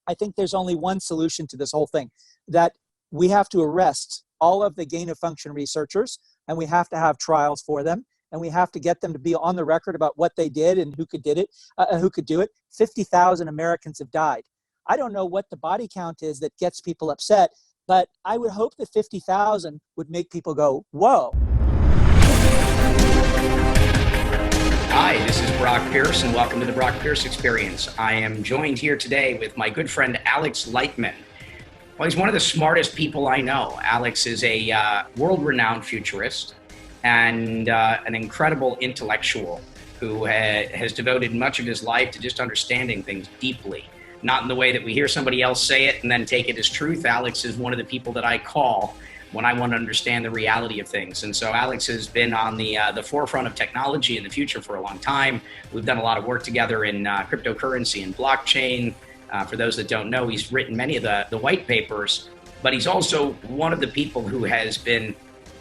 I think there's only one solution to this whole thing, that we have to arrest all of the gain of function researchers, and we have to have trials for them, and we have to get them to be on the record about what they did and who could do it. 50,000 Americans have died. I don't know what the body count is that gets people upset, but I would hope that 50,000 would make people go, whoa. Hi, this is Brock Pierce, and welcome to the Brock Pierce Experience. I am joined here today with my good friend Alex Lightman. Well, he's one of the smartest people I know. Alex is a world-renowned futurist and an incredible intellectual who has devoted much of his life to just understanding things deeply. Not in the way that we hear somebody else say it and then take it as truth. Alex is one of the people that I call when I want to understand the reality of things. And so Alex has been on the forefront of technology in the future for a long time. We've done a lot of work together in cryptocurrency and blockchain. For those that don't know, he's written many of the white papers, but he's also one of the people who has been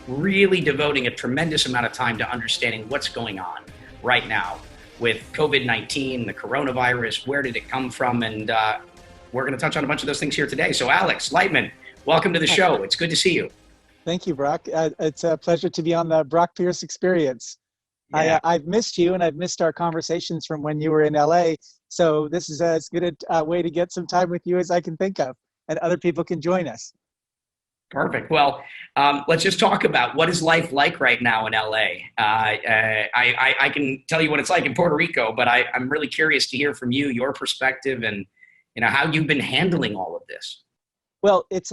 really devoting a tremendous amount of time to understanding what's going on right now with COVID-19, the coronavirus. Where did it come from? And we're going to touch on a bunch of those things here today. So Alex Lightman, welcome to the show. It's good to see you. Thank you, Brock. It's a pleasure to be on the Brock Pierce Experience. Yeah. I've missed you, and I've missed our conversations from when you were in LA. So this is as good a way to get some time with you as I can think of, and other people can join us. Perfect. Well, let's just talk about what is life like right now in LA. I can tell you what it's like in Puerto Rico, but I'm really curious to hear from you, your perspective, and how you've been handling all of this. Well, it's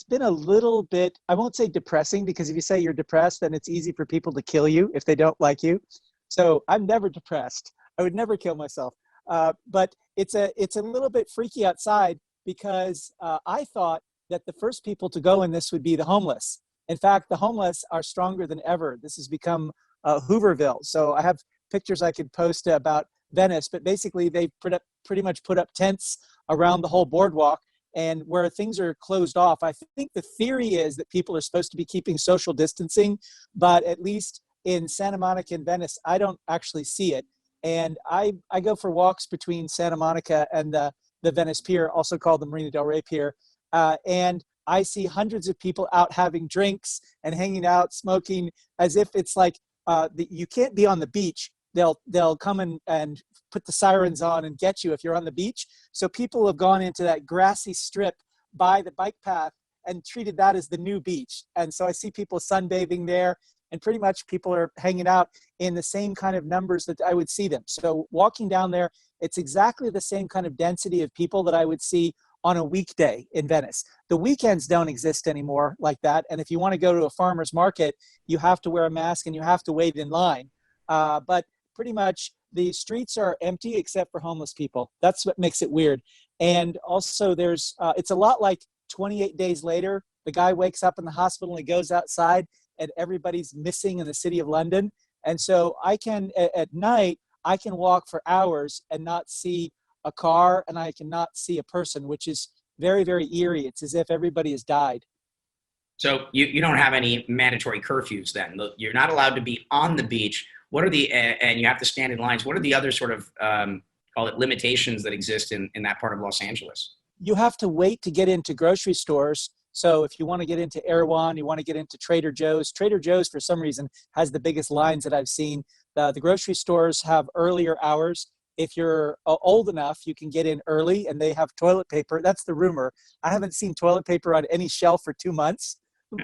been a little bit, I won't say depressing, because if you say you're depressed, then it's easy for people to kill you if they don't like you. So I'm never depressed. I would never kill myself. But it's a little bit freaky outside, because I thought that the first people to go in this would be the homeless. In fact, the homeless are stronger than ever. This has become Hooverville. So I have pictures I could post about Venice, but basically they pretty much put up tents around the whole boardwalk, and where things are closed off. I think the theory is that people are supposed to be keeping social distancing, but at least in Santa Monica and Venice, I don't actually see it. And I go for walks between Santa Monica and the Venice Pier, also called the Marina del Rey Pier, and I see hundreds of people out having drinks and hanging out, smoking, as if it's like you can't be on the beach. They'll come and put the sirens on and get you if you're on the beach. So people have gone into that grassy strip by the bike path and treated that as the new beach. And so I see people sunbathing there, and pretty much people are hanging out in the same kind of numbers that I would see them. So walking down there, it's exactly the same kind of density of people that I would see on a weekday in Venice. The weekends don't exist anymore like that. And if you want to go to a farmer's market, you have to wear a mask and you have to wait in line. But pretty much the streets are empty except for homeless people. That's what makes it weird. And also there's, it's a lot like 28 days later, the guy wakes up in the hospital and he goes outside and everybody's missing in the city of London. And so I can, at night, I can walk for hours and not see a car, and I cannot see a person, which is very, very eerie. It's as if everybody has died. So you don't have any mandatory curfews then? You're not allowed to be on the beach. What are and you have to stand in lines. What are the other sort of, call it limitations that exist in that part of Los Angeles? You have to wait to get into grocery stores. So if you want to get into Erewhon, you want to get into Trader Joe's. Trader Joe's, for some reason, has the biggest lines that I've seen. The grocery stores have earlier hours. If you're old enough, you can get in early, and they have toilet paper. That's the rumor. I haven't seen toilet paper on any shelf for 2 months.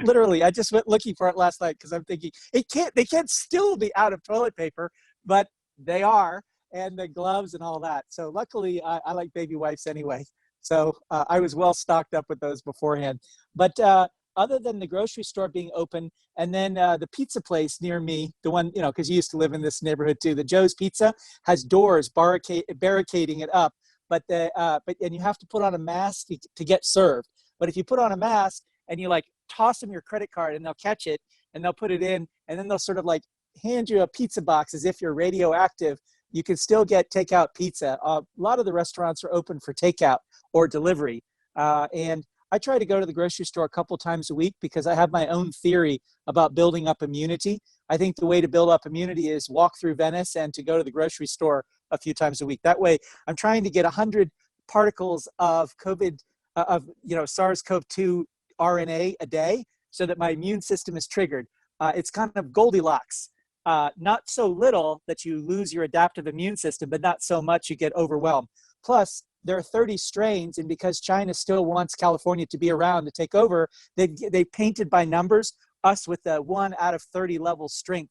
Literally, I just went looking for it last night because I'm thinking they can't still be out of toilet paper, but they are, and the gloves and all that. So luckily, I like baby wipes anyway. So I was well stocked up with those beforehand. But other than the grocery store being open, and then the pizza place near me, the one, because you used to live in this neighborhood too, the Joe's Pizza has doors barricading it up, but you have to put on a mask to get served. But if you put on a mask and you toss them your credit card, and they'll catch it and they'll put it in, and then they'll sort of hand you a pizza box as if you're radioactive, you can still get takeout pizza. A lot of the restaurants are open for takeout or delivery. And I try to go to the grocery store a couple times a week because I have my own theory about building up immunity. I think the way to build up immunity is walk through Venice and to go to the grocery store a few times a week. That way, I'm trying to get 100 particles of COVID, SARS-CoV-2 RNA a day so that my immune system is triggered. It's kind of Goldilocks. Not so little that you lose your adaptive immune system, but not so much you get overwhelmed. Plus, there are 30 strains, and because China still wants California to be around to take over, they painted by numbers us with a 1 out of 30 level strain.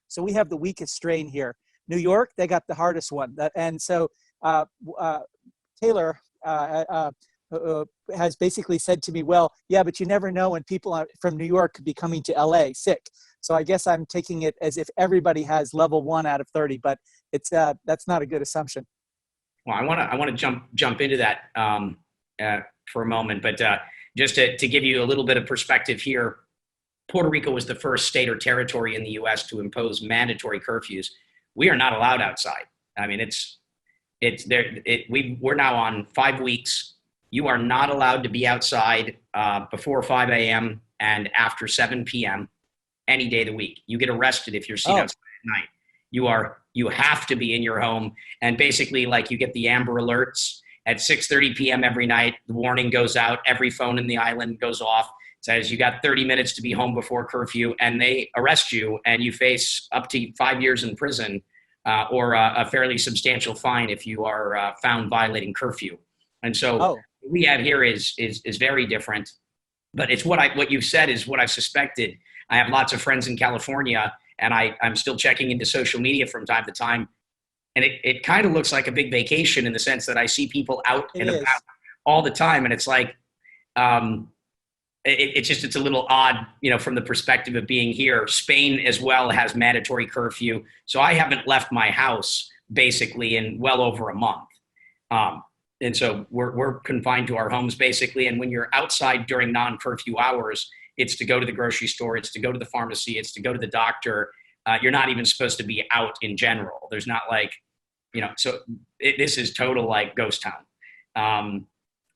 So we have the weakest strain here. New York, they got the hardest one. And so Taylor has basically said to me, well, yeah, but you never know when people from New York could be coming to LA sick. So I guess I'm taking it as if everybody has level 1 out of 30, but it's that's not a good assumption. Well, I want to jump into that for a moment, but just to give you a little bit of perspective here, Puerto Rico was the first state or territory in the U.S. to impose mandatory curfews. We are not allowed outside. I mean, we're now on 5 weeks. You are not allowed to be outside before 5 a.m. and after 7 p.m. any day of the week. You get arrested if you're seen outside at night. You have to be in your home, and basically, like, you get the Amber Alerts at 6:30 p.m. every night. The warning goes out. Every phone in the island goes off. It says you got 30 minutes to be home before curfew, and they arrest you, and you face up to 5 years in prison or a fairly substantial fine if you are found violating curfew. And so what we have here is very different. But it's what you've said is what I've suspected. I have lots of friends in California, and I'm still checking into social media from time to time. And it kind of looks like a big vacation in the sense that I see people out and about all the time. And it's like, it's a little odd, from the perspective of being here. Spain as well has mandatory curfew. So I haven't left my house basically in well over a month. And so we're confined to our homes basically. And when you're outside during non-curfew hours, it's to go to the grocery store, it's to go to the pharmacy, it's to go to the doctor. You're not even supposed to be out in general. There's not like, this is total like ghost town.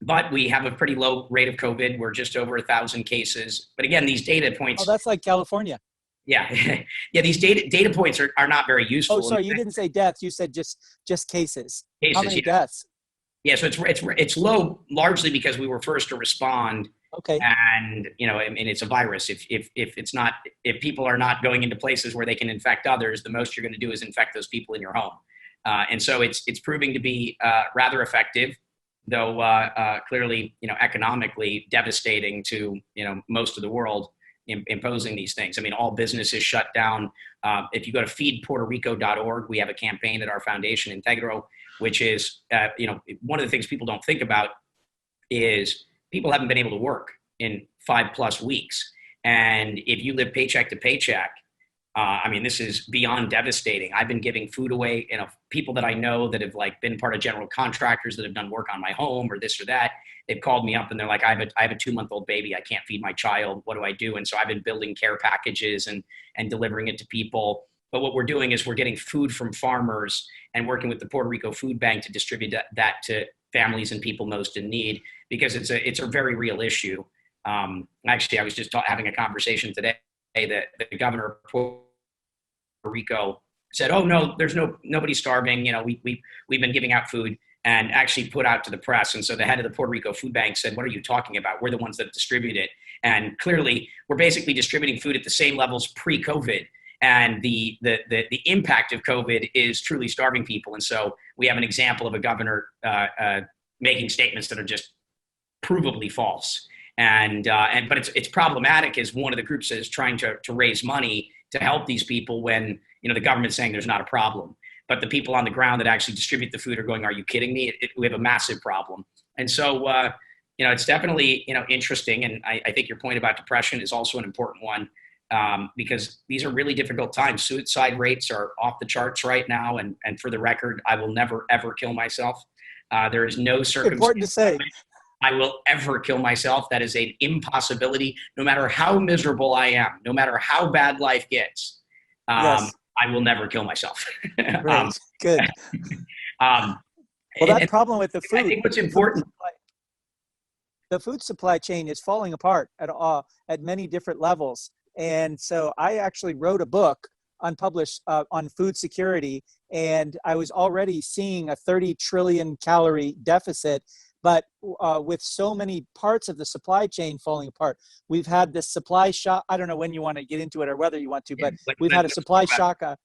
But we have a pretty low rate of COVID. We're just over 1,000 cases. But again, these data points. Oh, that's like California. Yeah. Yeah. These data points are not very useful. Oh, sorry. You didn't say deaths. You said just cases. How many yeah. deaths? Yeah. So it's low largely because we were first to respond. Okay. And, it's a virus. If people are not going into places where they can infect others, the most you're going to do is infect those people in your home. And so it's proving to be rather effective, though clearly, economically devastating to, most of the world imposing these things. I mean, all business is shut down. If you go to feedpuertorico.org, we have a campaign at our foundation, Integro, which is, one of the things people don't think about is people haven't been able to work in 5+ weeks. And if you live paycheck to paycheck, this is beyond devastating. I've been giving food away, people that I know that have been part of general contractors that have done work on my home or this or that. They've called me up and they're like, I have a 2-month-old baby. I can't feed my child. What do I do? And so I've been building care packages and delivering it to people. But what we're doing is we're getting food from farmers and working with the Puerto Rico Food Bank to distribute that to families and people most in need, because it's a very real issue. Actually, I was just having a conversation today that the governor of Puerto Rico said, "Oh no, there's nobody starving. We've been giving out food," and actually put out to the press. And so the head of the Puerto Rico Food Bank said, "What are you talking about? We're the ones that distribute it." And clearly, we're basically distributing food at the same levels pre-COVID. And the impact of COVID is truly starving people. And so we have an example of a governor making statements that are just provably false. But it's problematic as one of the groups is trying to raise money to help these people when the government's saying there's not a problem. But the people on the ground that actually distribute the food are going, "Are you kidding me? We have a massive problem." And so it's definitely interesting. And I think your point about depression is also an important one. Because these are really difficult times. Suicide rates are off the charts right now. And for the record, I will never, ever kill myself. There is no circumstance important to say I will ever kill myself. That is an impossibility, no matter how miserable I am, no matter how bad life gets. Yes. I will never kill myself. Great. Good. That problem with the food. I think what's important. The food supply chain is falling apart at many different levels. And so I actually wrote a book unpublished on food security, and I was already seeing a 30 trillion calorie deficit. But with so many parts of the supply chain falling apart, we've had this supply shock. I don't know when you want to get into it or whether you want to, but we've had a supply shock, a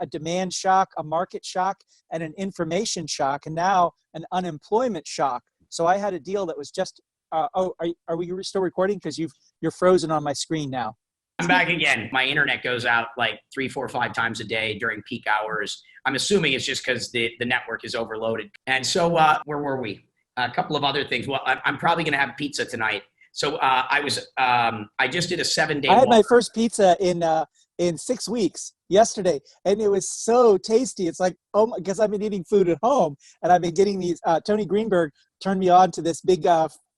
demand shock, a market shock, and an information shock, and now an unemployment shock. So I had a deal that was just, are we still recording? Because you're frozen on my screen now. I'm back again. My internet goes out like 3, 4, 5 times a day during peak hours. I'm assuming it's just because the network is overloaded. And so where were we? A couple of other things. Well, I'm probably going to have pizza tonight. So I just did a 7-day. I had my first pizza in 6 weeks yesterday, and it was so tasty. It's like, oh my, because I've been eating food at home, and I've been getting these. Tony Greenberg turned me on to this big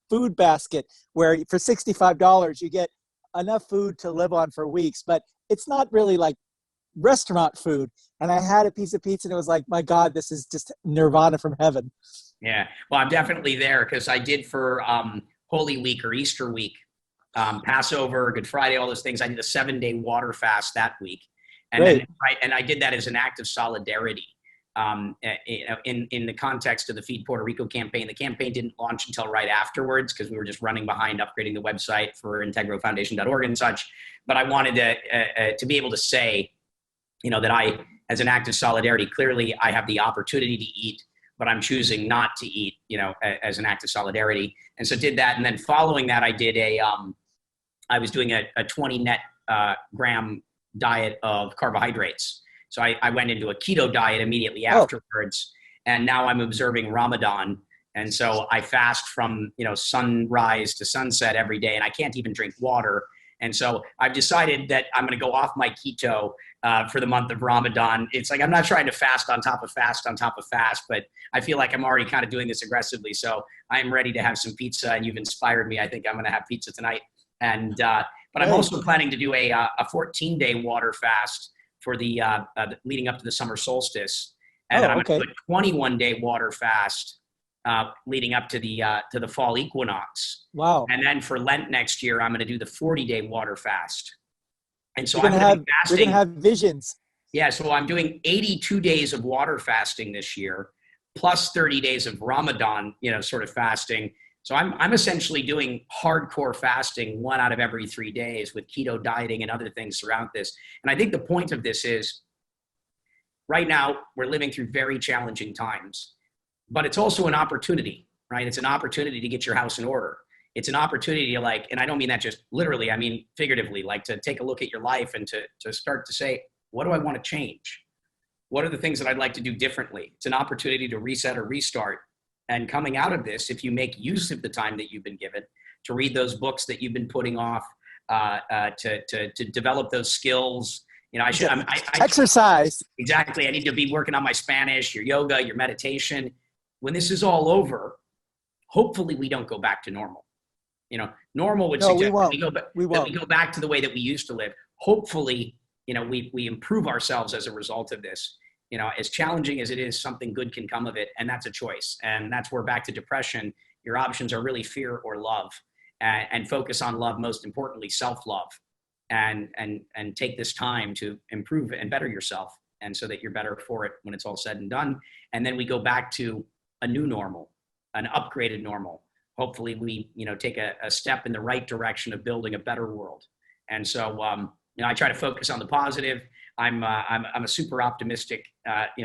food basket where for $65 you get enough food to live on for weeks, but it's not really like restaurant food. And I had a piece of pizza, and it was like, my God, this is just nirvana from heaven. Yeah, well, I'm definitely there because I did for Holy Week or Easter week, Passover, Good Friday, all those things. I did a 7-day water fast that week, and then I did that as an act of solidarity. In the context of the Feed Puerto Rico campaign. The campaign didn't launch until right afterwards because we were just running behind upgrading the website for integrofoundation.org and such. But I wanted to be able to say, that I, as an act of solidarity, clearly I have the opportunity to eat, but I'm choosing not to eat, as an act of solidarity. And so did that. And then following that, I did I was doing a 20 net gram diet of carbohydrates. So I went into a keto diet immediately afterwards, and now I'm observing Ramadan. And so I fast from, sunrise to sunset every day, and I can't even drink water. And so I've decided that I'm going to go off my keto for the month of Ramadan. It's like I'm not trying to fast on top of fast on top of fast, but I feel like I'm already kind of doing this aggressively. So I'm ready to have some pizza, and you've inspired me. I think I'm going to have pizza tonight. And but I'm also planning to do a 14-day water fast for the leading up to the summer solstice, and I'm going to do a 21-day water fast leading up to the fall equinox. Wow! And then for Lent next year, I'm going to do the 40-day water fast. And so I'm going to be fasting. We're going to have visions. Yeah, so I'm doing 82 days of water fasting this year, plus 30 days of Ramadan, sort of fasting. So I'm essentially doing hardcore fasting 1 out of every 3 days with keto dieting and other things throughout this. And I think the point of this is right now we're living through very challenging times, but it's also an opportunity, right? It's an opportunity to get your house in order. It's an opportunity to and I don't mean that just literally, I mean figuratively, to take a look at your life and to start to say, what do I want to change? What are the things that I'd like to do differently? It's an opportunity to reset or restart. And coming out of this, if you make use of the time that you've been given to read those books that you've been putting off, to develop those skills, exercise. Exactly. I need to be working on my Spanish, your yoga, your meditation. When this is all over, hopefully we don't go back to normal. Normal would suggest we go back to the way that we used to live. Hopefully, we improve ourselves as a result of this. As challenging as it is, something good can come of it, and that's a choice. And that's where, back to depression, your options are really fear or love, and focus on love, most importantly, self-love, and take this time to improve and better yourself, and so that you're better for it when it's all said and done. And then we go back to a new normal, an upgraded normal. Hopefully we, take a step in the right direction of building a better world. And so, I try to focus on the positive. I'm a super optimistic,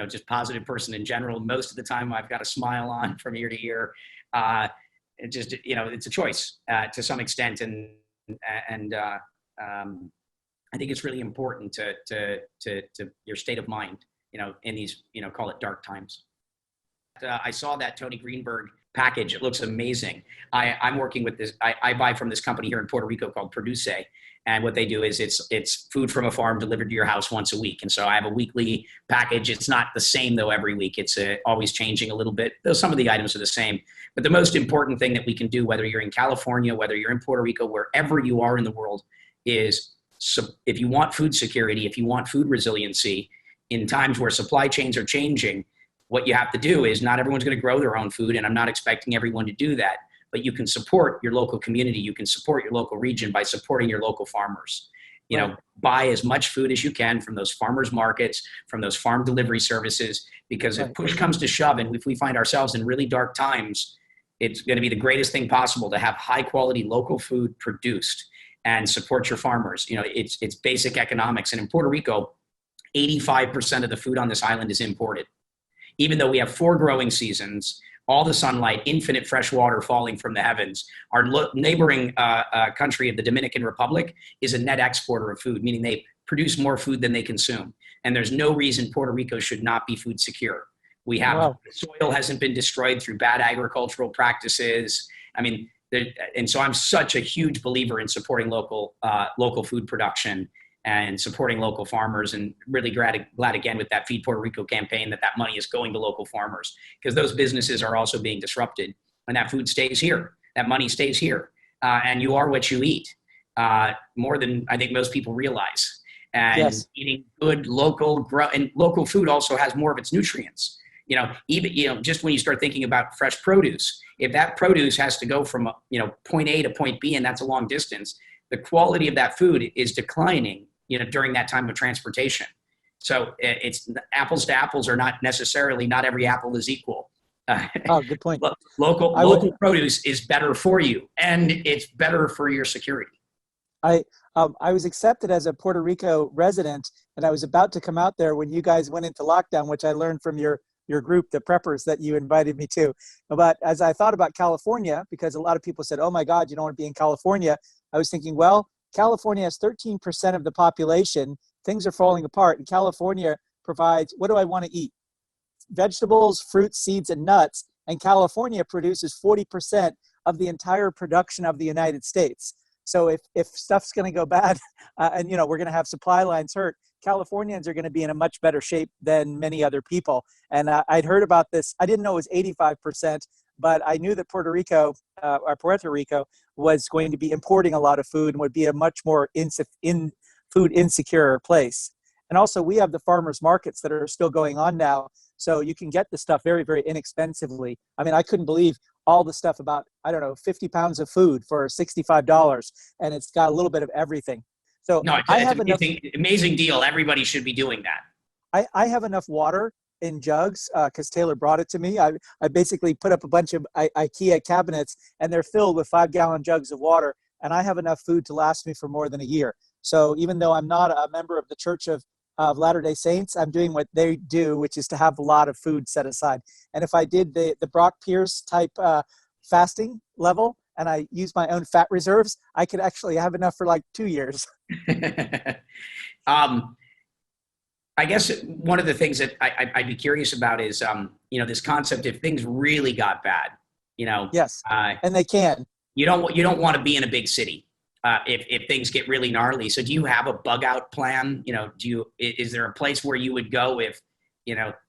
just positive person in general. Most of the time I've got a smile on from ear to ear. It's a choice to some extent. And I think it's really important to your state of mind, in these, call it dark times. I saw that Tony Greenberg package. It looks amazing. I'm working with this. I buy from this company here in Puerto Rico called Produce. And what they do is it's food from a farm delivered to your house once a week. And so I have a weekly package. It's not the same though every week. It's always changing a little bit, though some of the items are the same. But the most important thing that we can do, whether you're in California, whether you're in Puerto Rico, wherever you are in the world, is if you want food security, if you want food resiliency in times where supply chains are changing, what you have to do is, not everyone's going to grow their own food, and I'm not expecting everyone to do that. But you can support your local community. You can support your local region by supporting your local farmers. Right. buy as much food as you can from those farmers markets, from those farm delivery services, because if Right. push comes to shove and if we find ourselves in really dark times, it's going to be the greatest thing possible to have high quality local food produced and support your farmers. It's basic economics. And in Puerto Rico, 85% of the food on this island is imported. Even though we have 4 growing seasons, all the sunlight, infinite fresh water falling from the heavens, our neighboring country of the Dominican Republic is a net exporter of food, meaning they produce more food than they consume. And there's no reason Puerto Rico should not be food secure. We have Wow. soil hasn't been destroyed through bad agricultural practices. I mean, and so I'm such a huge believer in supporting local food production and supporting local farmers, and really glad again with that Feed Puerto Rico campaign that money is going to local farmers, because those businesses are also being disrupted, and that food stays here, that money stays here, and you are what you eat, more than I think most people realize. And Yes. eating good local and local food also has more of its nutrients. Even just when you start thinking about fresh produce, if that produce has to go from point A to point B, and that's a long distance, the quality of that food is declining during that time of transportation. So it's apples to apples are not necessarily, not every apple is equal. Oh, good point. Local produce is better for you, and it's better for your security. I was accepted as a Puerto Rico resident, and I was about to come out there when you guys went into lockdown, which I learned from your group, the preppers that you invited me to. But as I thought about California, because a lot of people said, oh my God, you don't want to be in California, I was thinking, well, California has 13% of the population. Things are falling apart. And California provides, what do I want to eat? Vegetables, fruits, seeds, and nuts. And California produces 40% of the entire production of the United States. So if stuff's going to go bad and we're going to have supply lines hurt, Californians are going to be in a much better shape than many other people. And I'd heard about this. I didn't know it was 85%, but I knew that Puerto Rico was going to be importing a lot of food and would be a much more food insecure place. And also we have the farmers markets that are still going on now. So you can get the stuff very, very inexpensively. I mean, I couldn't believe all the stuff about, 50 pounds of food for $65, and it's got a little bit of everything. So No, I have it's an amazing deal. Everybody should be doing that. I have enough water in jugs because Taylor brought it to me. I basically put up a bunch of IKEA cabinets, and they're filled with 5-gallon jugs of water, and I have enough food to last me for more than a year. So even though I'm not a member of the Church of Latter-day Saints, I'm doing what they do, which is to have a lot of food set aside. And if I did the Brock Pierce type fasting level, and I use my own fat reserves, I could actually have enough for like 2 years. I guess one of the things that I'd be curious about is, this concept, if things really got bad, Yes, and they can. You don't want to be in a big city if things get really gnarly. So do you have a bug out plan? Is there a place where you would go if,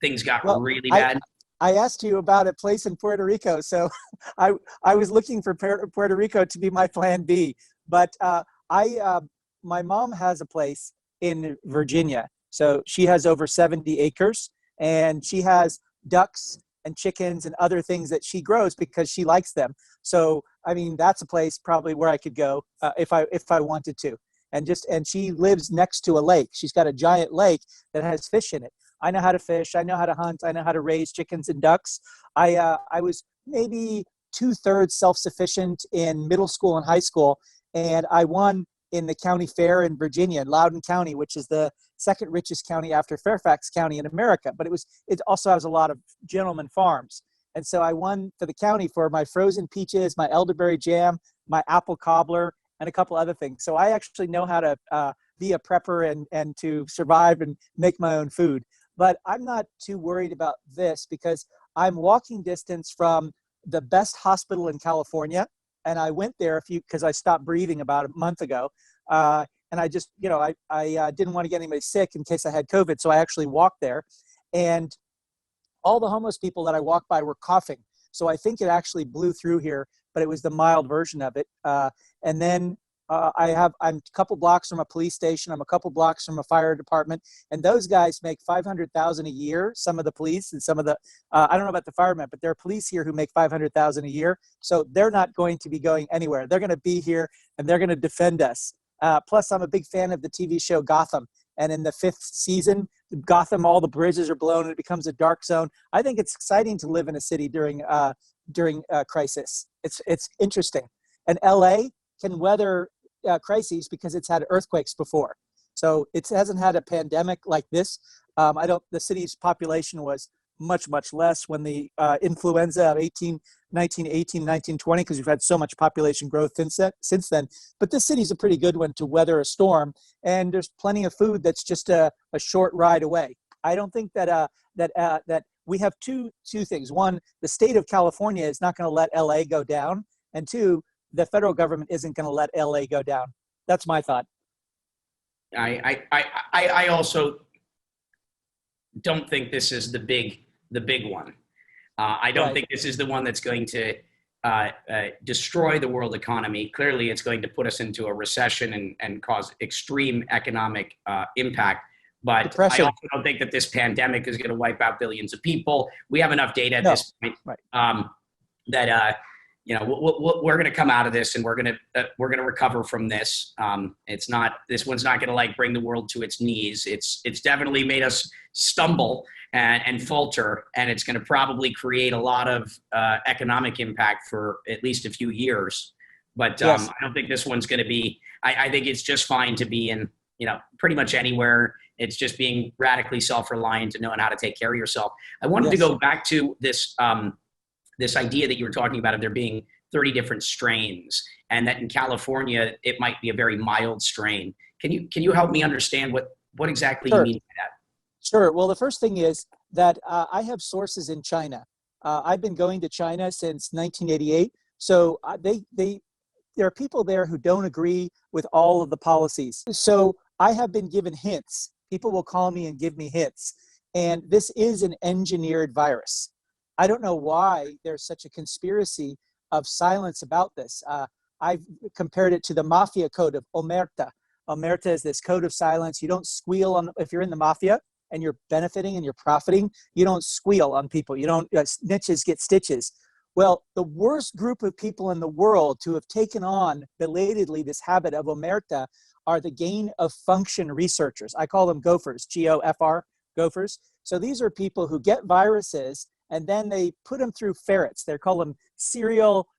things got really bad? I asked you about a place in Puerto Rico, so I was looking for Puerto Rico to be my plan B. But my mom has a place in Virginia, so she has over 70 acres, and she has ducks and chickens and other things that she grows because she likes them. So I mean, that's a place probably where I could go if I wanted to. And she lives next to a lake. She's got a giant lake that has fish in it. I know how to fish. I know how to hunt. I know how to raise chickens and ducks. I was maybe 2/3 self-sufficient in middle school and high school, and I won in the county fair in Virginia, in Loudoun County, which is the second richest county after Fairfax County in America. But it also has a lot of gentleman farms. And so I won for the county for my frozen peaches, my elderberry jam, my apple cobbler, and a couple other things. So I actually know how to be a prepper and to survive and make my own food. But I'm not too worried about this because I'm walking distance from the best hospital in California. And I went there because I stopped breathing about a month ago. And I just, I didn't want to get anybody sick in case I had COVID. So I actually walked there. And all the homeless people that I walked by were coughing. So I think it actually blew through here, but it was the mild version of it. And then I'm a couple blocks from a police station. I'm a couple blocks from a fire department, and those guys make $500,000 a year. Some of the police and some of the I don't know about the firemen, but there are police here who make $500,000 a year. So they're not going to be going anywhere. They're going to be here and they're going to defend us. Plus, I'm a big fan of the TV show Gotham. And in the 5th season, Gotham, all the bridges are blown and it becomes a dark zone. I think it's exciting to live in a city during crisis. It's interesting. And LA can weather crises because it's had earthquakes before. So it hasn't had a pandemic like this. The city's population was much, much less when the influenza of 1920, because we've had so much population growth since then. But this city's a pretty good one to weather a storm, and there's plenty of food that's just a short ride away. I don't think that we have two things. One, the state of California is not going to let LA go down, and two, the federal government isn't going to let LA go down. That's my thought. I also don't think this is the big one. I don't think this is the one that's going to destroy the world economy. Clearly, it's going to put us into a recession and cause extreme economic impact. But Depression. I also don't think that this pandemic is going to wipe out billions of people. We have enough data at this point that we're going to come out of this, and we're going to recover from this. This one's not going to bring the world to its knees. It's definitely made us stumble and falter, and it's going to probably create a lot of economic impact for at least a few years. But I don't think this one's going to be. I think it's just fine to be in pretty much anywhere. It's just being radically self-reliant and knowing how to take care of yourself. I wanted to go back to this idea that you were talking about of there being 30 different strains, and that in California it might be a very mild strain. Can you help me understand what exactly you mean by that? Sure. Well, the first thing is that I have sources in China. I've been going to China since 1988. So there are people there who don't agree with all of the policies. So I have been given hints. People will call me and give me hints. And this is an engineered virus. I don't know why there's such a conspiracy of silence about this. I've compared it to the mafia code of Omerta. Omerta is this code of silence. You don't squeal if you're in the mafia and you're benefiting and you're profiting. You don't squeal on people. You don't snitches get stitches. Well, the worst group of people in the world to have taken on belatedly this habit of Omerta are the gain of function researchers. I call them gophers, GOFR, gophers. So these are people who get viruses and then they put them through ferrets. They call them serial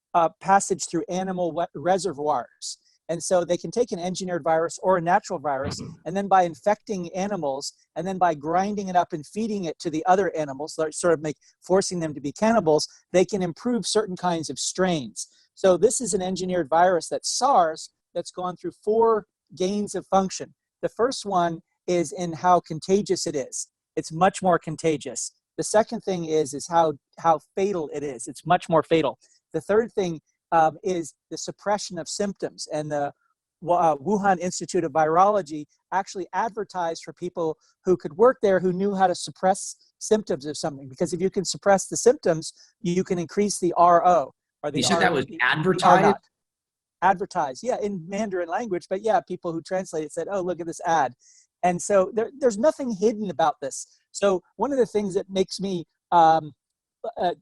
passage through animal reservoirs. And so they can take an engineered virus or a natural virus, and then by infecting animals, and then by grinding it up and feeding it to the other animals, sort of forcing them to be cannibals, they can improve certain kinds of strains. So this is an engineered virus that's SARS that's gone through 4 gains of function. The first one is in how contagious it is. It's much more contagious. The second thing is how fatal it is. It's much more fatal. The third thing is the suppression of symptoms. And the Wuhan Institute of Virology actually advertised for people who could work there who knew how to suppress symptoms of something. Because if you can suppress the symptoms, you can increase the RO. Or the you said that was advertised? Advertised, yeah, in Mandarin language. But yeah, people who translate it said, oh, look at this ad. And so there's nothing hidden about this. So one of the things that makes me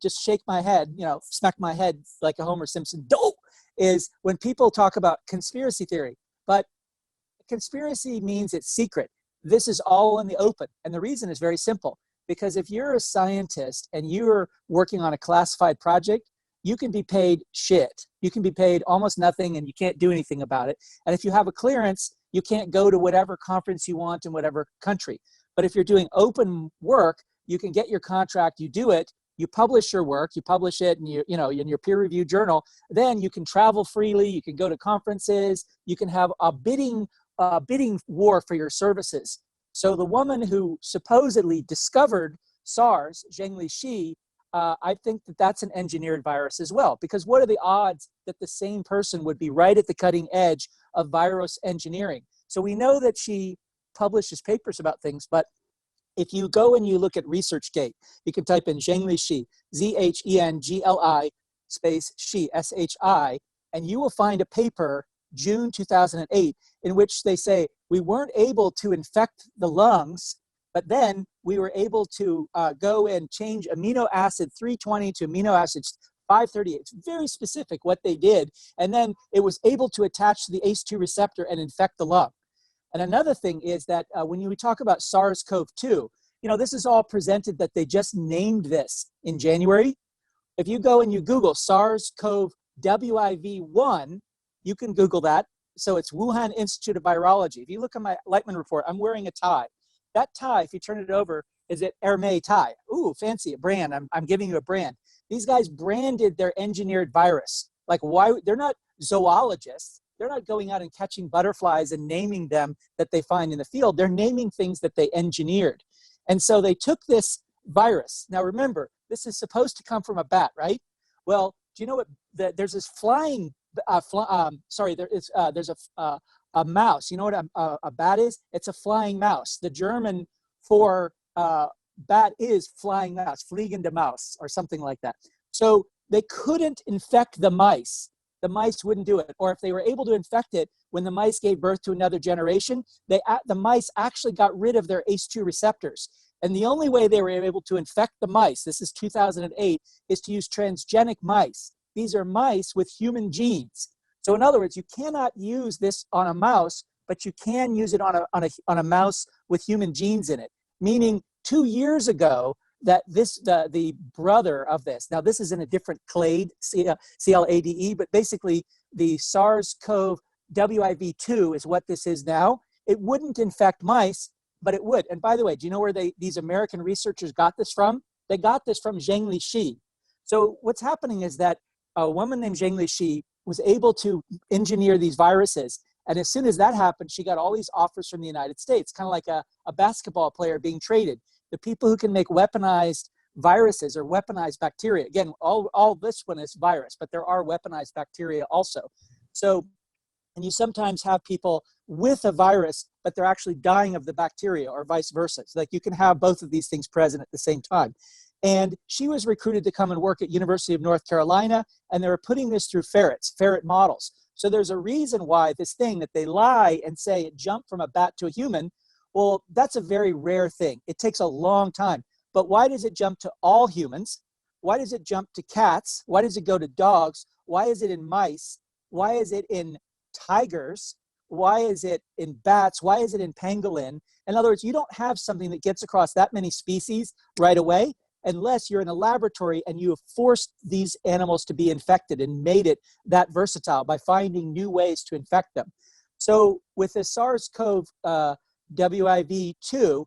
just shake my head, smack my head like a Homer Simpson, dope, is when people talk about conspiracy theory. But conspiracy means it's secret. This is all in the open. And the reason is very simple. Because if you're a scientist and you're working on a classified project, you can be paid shit. You can be paid almost nothing and you can't do anything about it. And if you have a clearance, you can't go to whatever conference you want in whatever country. But if you're doing open work, you can get your contract, you do it, you publish your work, you publish it in in your peer-reviewed journal, then you can travel freely, you can go to conferences, you can have a bidding war for your services. So the woman who supposedly discovered SARS, Zhengli Shi, I think that's an engineered virus as well, because what are the odds that the same person would be right at the cutting edge of virus engineering? So we know that she publishes papers about things, but if you go and you look at ResearchGate, you can type in Zhengli Shi, Z-H-E-N-G-L-I space Shi, S-H-I, and you will find a paper, June 2008, in which they say, we weren't able to infect the lungs, but then we were able to go and change amino acid 320 to amino acid 538. It's very specific what they did. And then it was able to attach to the ACE2 receptor and infect the lung. And another thing is that when we talk about SARS-CoV-2, this is all presented that they just named this in January. If you go and you Google SARS-CoV-WIV1, you can Google that. So it's Wuhan Institute of Virology. If you look at my Lightman report, I'm wearing a tie. That tie, if you turn it over, is it Hermès tie. Ooh, fancy, a brand. I'm giving you a brand. These guys branded their engineered virus. Like, why? They're not zoologists. They're not going out and catching butterflies and naming them that they find in the field. They're naming things that they engineered. And so they took this virus. Now remember, this is supposed to come from a bat, right? Well, do you know what? There's this flying. There's a mouse. You know what a bat is? It's a flying mouse. The German for bat is flying mouse, fliegende Maus, or something like that. So they couldn't infect the mice. The mice wouldn't do it. Or if they were able to infect it when the mice gave birth to another generation, the mice actually got rid of their ACE2 receptors. And the only way they were able to infect the mice, this is 2008, is to use transgenic mice. These are mice with human genes. So in other words, you cannot use this on a mouse, but you can use it on a mouse with human genes in it. Meaning 2 years ago, that the brother of this, now this is in a different clade, CLADE, but basically the SARS-CoV-WIV2 is what this is now. It wouldn't infect mice, but it would. And by the way, do you know where these American researchers got this from? They got this from Zhengli Shi. So what's happening is that a woman named Zhengli Shi was able to engineer these viruses. And as soon as that happened, she got all these offers from the United States, kind of like a basketball player being traded. The people who can make weaponized viruses or weaponized bacteria. Again, all this one is virus, but there are weaponized bacteria also. So, and you sometimes have people with a virus, but they're actually dying of the bacteria or vice versa. So like you can have both of these things present at the same time. And she was recruited to come and work at University of North Carolina, and they were putting this through ferret models. So there's a reason why this thing that they lie and say it jumped from a bat to a human. Well, that's a very rare thing. It takes a long time. But why does it jump to all humans? Why does it jump to cats? Why does it go to dogs? Why is it in mice? Why is it in tigers? Why is it in bats? Why is it in pangolin? In other words, you don't have something that gets across that many species right away unless you're in a laboratory and you have forced these animals to be infected and made it that versatile by finding new ways to infect them. So with the SARS-CoV WIV2,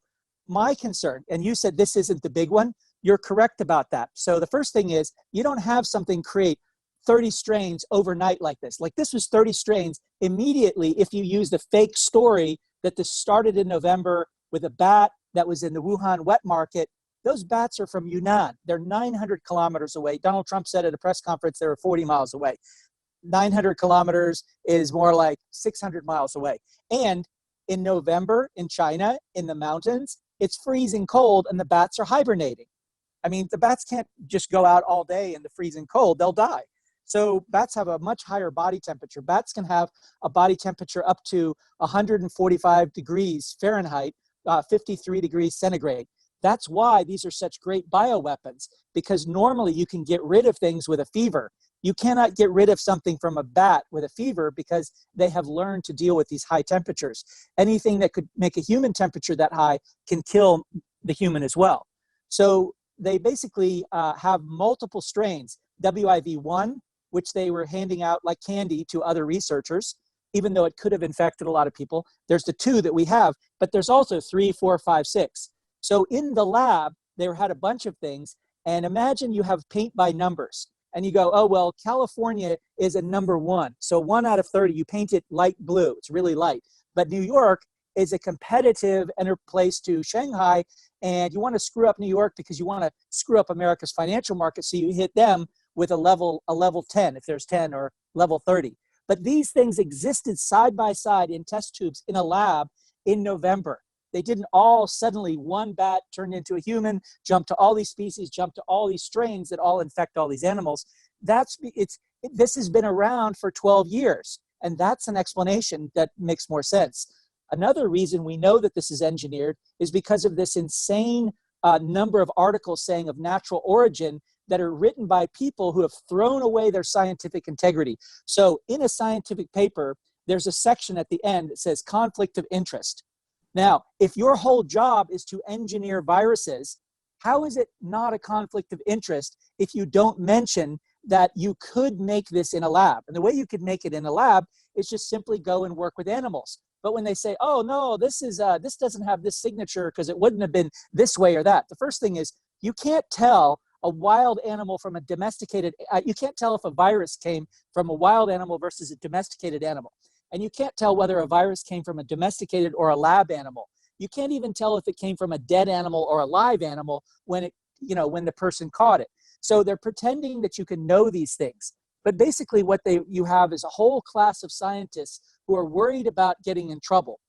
my concern, and you said this isn't the big one, you're correct about that. So the first thing is you don't have something create 30 strains overnight like this. Like this was 30 strains immediately if you use the fake story that this started in November with a bat that was in the Wuhan wet market. Those bats are from Yunnan. They're 900 kilometers away. Donald Trump said at a press conference they were 40 miles away. 900 kilometers is more like 600 miles away. And in November in China, in the mountains, it's freezing cold and the bats are hibernating. I mean, the bats can't just go out all day in the freezing cold, they'll die. So bats have a much higher body temperature. Bats can have a body temperature up to 145 degrees Fahrenheit, 53 degrees centigrade. That's why these are such great bioweapons, because normally you can get rid of things with a fever. You cannot get rid of something from a bat with a fever because they have learned to deal with these high temperatures. Anything that could make a human temperature that high can kill the human as well. So they basically have multiple strains, WIV1, which they were handing out like candy to other researchers, even though it could have infected a lot of people. There's the 2 that we have, but there's also 3, 4, 5, 6. So in the lab, they had a bunch of things, and imagine you have paint by numbers. And you go, oh, well, California is a number 1. So 1 out of 30, you paint it light blue. It's really light. But New York is a competitive place to Shanghai, and you want to screw up New York because you want to screw up America's financial market, so you hit them with a level 10, if there's 10, or level 30. But these things existed side by side in test tubes in a lab in November. They didn't all suddenly, one bat turned into a human, jump to all these species, jump to all these strains that all infect all these animals. This has been around for 12 years, and that's an explanation that makes more sense. Another reason we know that this is engineered is because of this insane number of articles saying of natural origin that are written by people who have thrown away their scientific integrity. So in a scientific paper, there's a section at the end that says conflict of interest. Now, if your whole job is to engineer viruses, how is it not a conflict of interest if you don't mention that you could make this in a lab? And the way you could make it in a lab is just simply go and work with animals. But when they say, oh, no, this doesn't have this signature because it wouldn't have been this way or that. The first thing is you can't tell a wild animal from a domesticated, you can't tell if a virus came from a wild animal versus a domesticated animal. And you can't tell whether a virus came from a domesticated or a lab animal. You can't even tell if it came from a dead animal or a live animal when when the person caught it. So they're pretending that you can know these things. But basically what you have is a whole class of scientists who are worried about getting in trouble.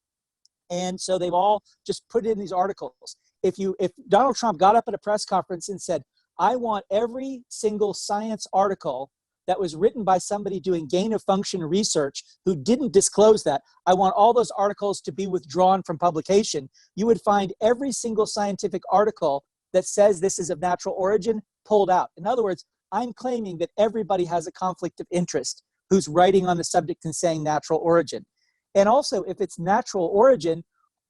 And so they've all just put in these articles. If Donald Trump got up at a press conference and said, I want every single science article that was written by somebody doing gain of function research who didn't disclose that, I want all those articles to be withdrawn from publication, you would find every single scientific article that says this is of natural origin pulled out. In other words, I'm claiming that everybody has a conflict of interest who's writing on the subject and saying natural origin. And also, if it's natural origin,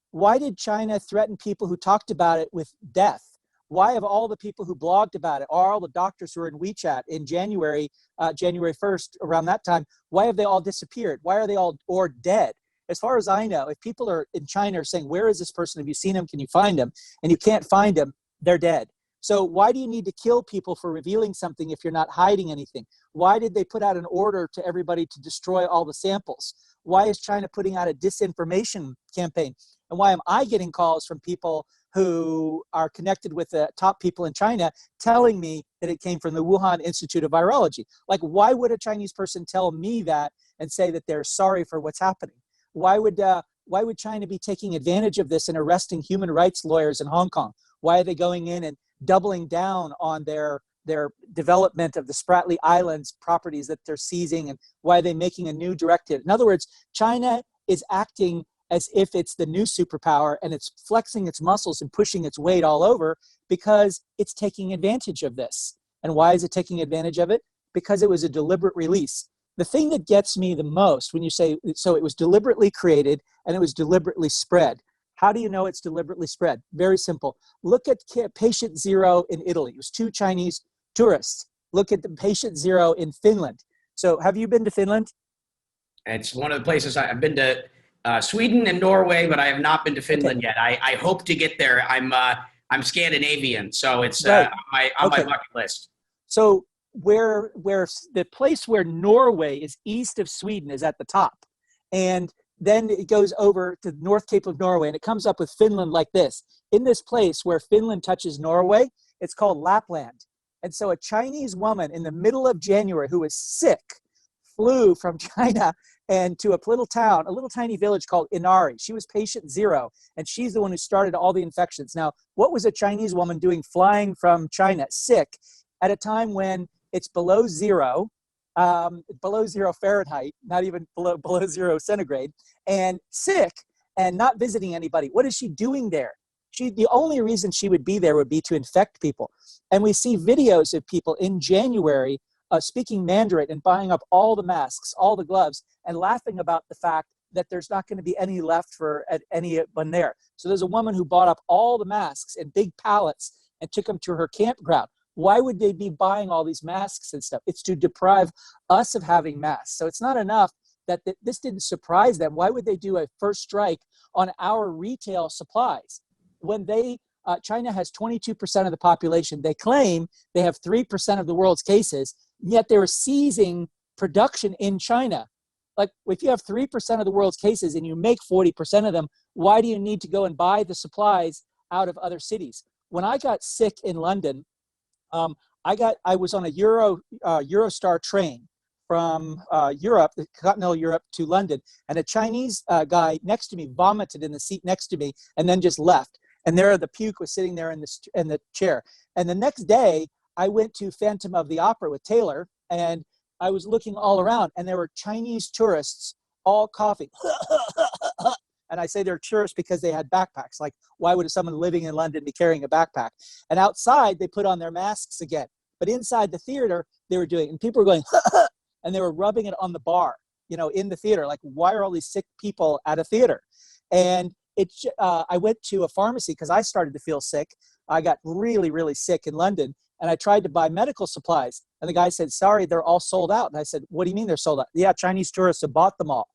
why did China threaten people who talked about it with death? Why have all the people who blogged about it, or all the doctors who were in WeChat in January 1st, around that time, why have they all disappeared? Why are they all or dead? As far as I know, if people are in China are saying, where is this person? Have you seen him? Can you find him? And you can't find him, they're dead. So why do you need to kill people for revealing something if you're not hiding anything? Why did they put out an order to everybody to destroy all the samples? Why is China putting out a disinformation campaign? And why am I getting calls from people who are connected with the top people in China telling me that it came from the Wuhan Institute of Virology? Like, why would a Chinese person tell me that and say that they're sorry for what's happening? Why would China be taking advantage of this and arresting human rights lawyers in Hong Kong? Why are they going in and doubling down on their development of the Spratly Islands properties that they're seizing, and why are they making a new directive? In other words, China is acting as if it's the new superpower, and it's flexing its muscles and pushing its weight all over because it's taking advantage of this. And why is it taking advantage of it? Because it was a deliberate release. The thing that gets me the most when you say, so it was deliberately created and it was deliberately spread. How do you know it's deliberately spread? Very simple. Look at patient zero in Italy. It was 2 Chinese tourists. Look at the patient zero in Finland. So have you been to Finland? It's one of the places I've been to. Sweden and Norway, but I have not been to Finland yet. I hope to get there. I'm Scandinavian, so it's right. on my bucket list. So where the place where Norway is east of Sweden is at the top, and then it goes over to the North Cape of Norway, and it comes up with Finland like this. In this place where Finland touches Norway, it's called Lapland. And so a Chinese woman in the middle of January who was sick flew from China and to a little town, a little tiny village called Inari. She was patient zero, and she's the one who started all the infections. Now, what was a Chinese woman doing flying from China sick at a time when it's below zero Fahrenheit, not even below 0 centigrade, and sick and not visiting anybody? What is she doing there? The only reason she would be there would be to infect people. And we see videos of people in January speaking Mandarin and buying up all the masks, all the gloves, and laughing about the fact that there's not going to be any left for anyone there. So there's a woman who bought up all the masks in big pallets and took them to her campground. Why would they be buying all these masks and stuff? It's to deprive us of having masks. So it's not enough that this didn't surprise them. Why would they do a first strike on our retail supplies? When China has 22% of the population, they claim they have 3% of the world's cases, yet they were seizing production in China. Like, if you have 3% of the world's cases and you make 40% of them, why do you need to go and buy the supplies out of other cities? When I got sick in London, I was on a Eurostar train from Europe, continental Europe, to London, and a Chinese guy next to me vomited in the seat next to me and then just left. And there, the puke was sitting there in the chair. And the next day, I went to Phantom of the Opera with Taylor, and I was looking all around, and there were Chinese tourists all coughing. And I say they're tourists because they had backpacks. Like, why would someone living in London be carrying a backpack? And outside, they put on their masks again. But inside the theater, they were doing, and people were going, and they were rubbing it on the bar, in the theater. Like, why are all these sick people at a theater? And I went to a pharmacy because I started to feel sick. I got really, really sick in London, and I tried to buy medical supplies. And the guy said, sorry, they're all sold out. And I said, what do you mean they're sold out? Yeah, Chinese tourists have bought them all.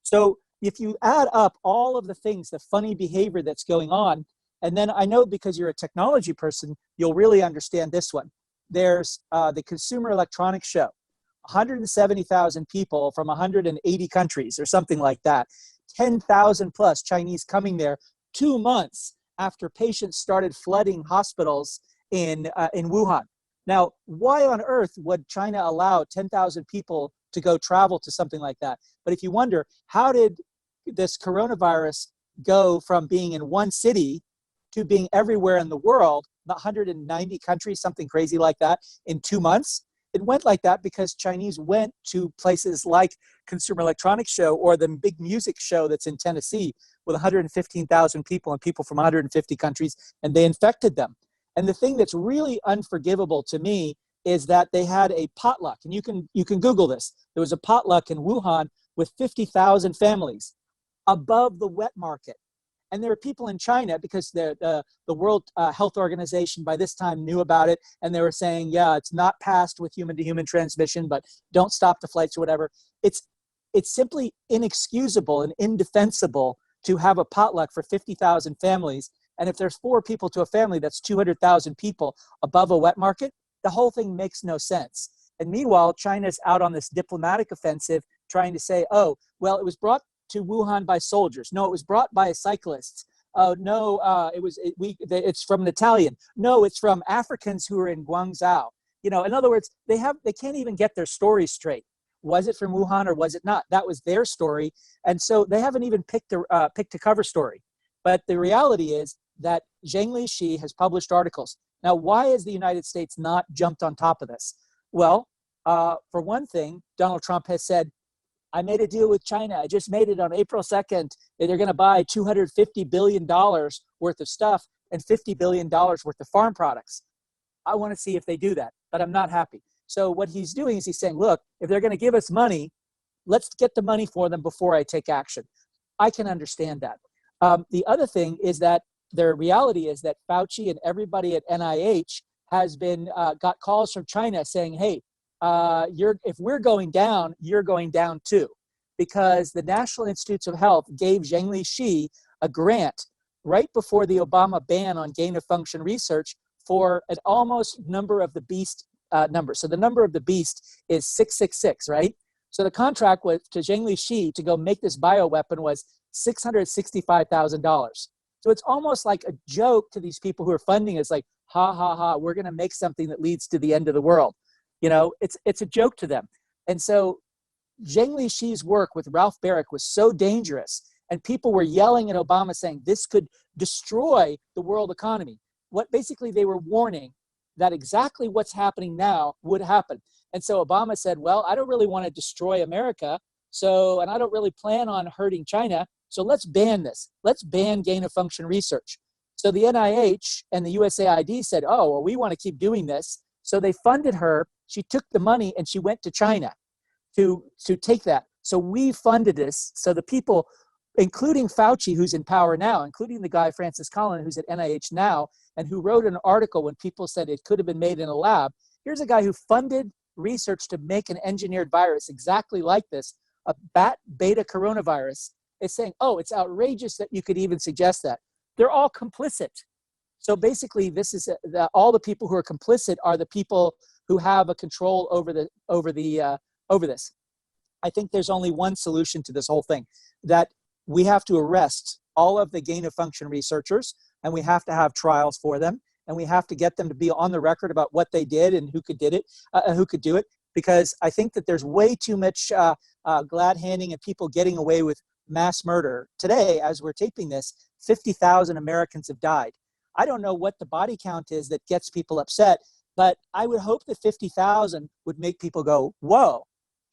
So if you add up all of the things, the funny behavior that's going on, and then I know because you're a technology person, you'll really understand this one. There's the Consumer Electronics Show, 170,000 people from 180 countries or something like that, 10,000 plus Chinese coming there 2 months after patients started flooding hospitals in Wuhan. Now, why on earth would China allow 10,000 people to go travel to something like that? But if you wonder, how did this coronavirus go from being in one city to being everywhere in the world, 190 countries, something crazy like that, in 2 months? It went like that because Chinese went to places like Consumer Electronics Show or the big music show that's in Tennessee with 115,000 people and people from 150 countries, and they infected them. And the thing that's really unforgivable to me is that they had a potluck, and you can Google this. There was a potluck in Wuhan with 50,000 families above the wet market. And there were people in China, because the World Health Organization by this time knew about it, and they were saying, yeah, it's not passed with human-to-human transmission, but don't stop the flights or whatever. It's simply inexcusable and indefensible to have a potluck for 50,000 families. And if there's 4 people to a family, that's 200,000 people above a wet market. The whole thing makes no sense. And meanwhile, China's out on this diplomatic offensive trying to say, oh, well, it was brought to Wuhan by soldiers. No, it was brought by cyclists. No, it's from an Italian. No, it's from Africans who are in Guangzhou. In other words, they can't even get their story straight. Was it from Wuhan or was it not? That was their story. And so they haven't even picked a cover story. But the reality is that Zheng Lishi has published articles. Now, why has the United States not jumped on top of this? Well, for one thing, Donald Trump has said, I made a deal with China. I just made it on April 2nd. They're going to buy $250 billion worth of stuff and $50 billion worth of farm products. I want to see if they do that, but I'm not happy. So what he's doing is he's saying, look, if they're going to give us money, let's get the money for them before I take action. I can understand that. The other thing is that the reality is that Fauci and everybody at NIH has been got calls from China saying, hey, if we're going down, you're going down too, because the National Institutes of Health gave Zheng Lishi a grant right before the Obama ban on gain-of-function research for an almost number of the beast number. So the number of the beast is 666, right? So the contract was to Zheng Lishi to go make this bioweapon was $665,000. So it's almost like a joke to these people who are funding. It's like, ha, ha, ha, we're going to make something that leads to the end of the world. It's a joke to them. And so Zheng Lishi's work with Ralph Baric was so dangerous, and people were yelling at Obama saying this could destroy the world economy. What basically they were warning that exactly what's happening now would happen. And so Obama said, well, I don't really want to destroy America, and I don't really plan on hurting China, so let's ban this. Let's ban gain-of-function research. So the NIH and the USAID said, oh, well, we want to keep doing this. So they funded her. She took the money and she went to China to take that. So we funded this. So the people, including Fauci, who's in power now, including the guy, Francis Collin, who's at NIH now, and who wrote an article when people said it could have been made in a lab. Here's a guy who funded research to make an engineered virus exactly like this, a bat beta coronavirus, is saying, oh, it's outrageous that you could even suggest that. They're all complicit. So basically, this is all the people who are complicit are the people who have a control over this. I think there's only one solution to this whole thing, that we have to arrest all of the gain-of-function researchers, and we have to have trials for them, and we have to get them to be on the record about what they did and who could do it. Because I think that there's way too much glad-handing and people getting away with mass murder. Today, as we're taping this, 50,000 Americans have died. I don't know what the body count is that gets people upset, but I would hope that 50,000 would make people go, whoa,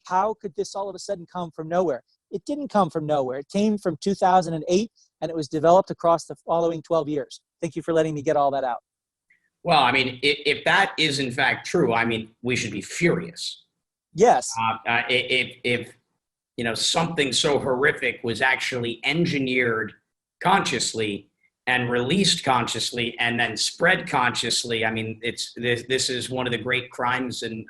how could this all of a sudden come from nowhere? It didn't come from nowhere. It came from 2008, and it was developed across the following 12 years. Thank you for letting me get all that out. Well, I mean, if that is in fact true, I mean, we should be furious. Yes. If something so horrific was actually engineered consciously and released consciously and then spread consciously, I mean, this is one of the great crimes and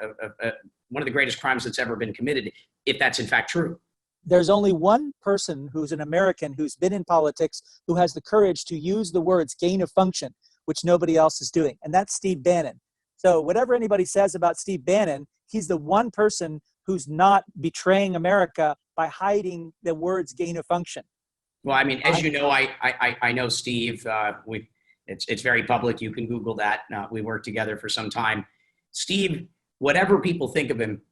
one of the greatest crimes that's ever been committed, if that's in fact true. There's only one person who's an American who's been in politics who has the courage to use the words gain of function, which nobody else is doing, and that's Steve Bannon. So whatever anybody says about Steve Bannon, he's the one person who's not betraying America by hiding the words gain of function. Well, I mean, as you know, I know Steve. It's very public. You can Google that. We worked together for some time. Steve, whatever people think of him,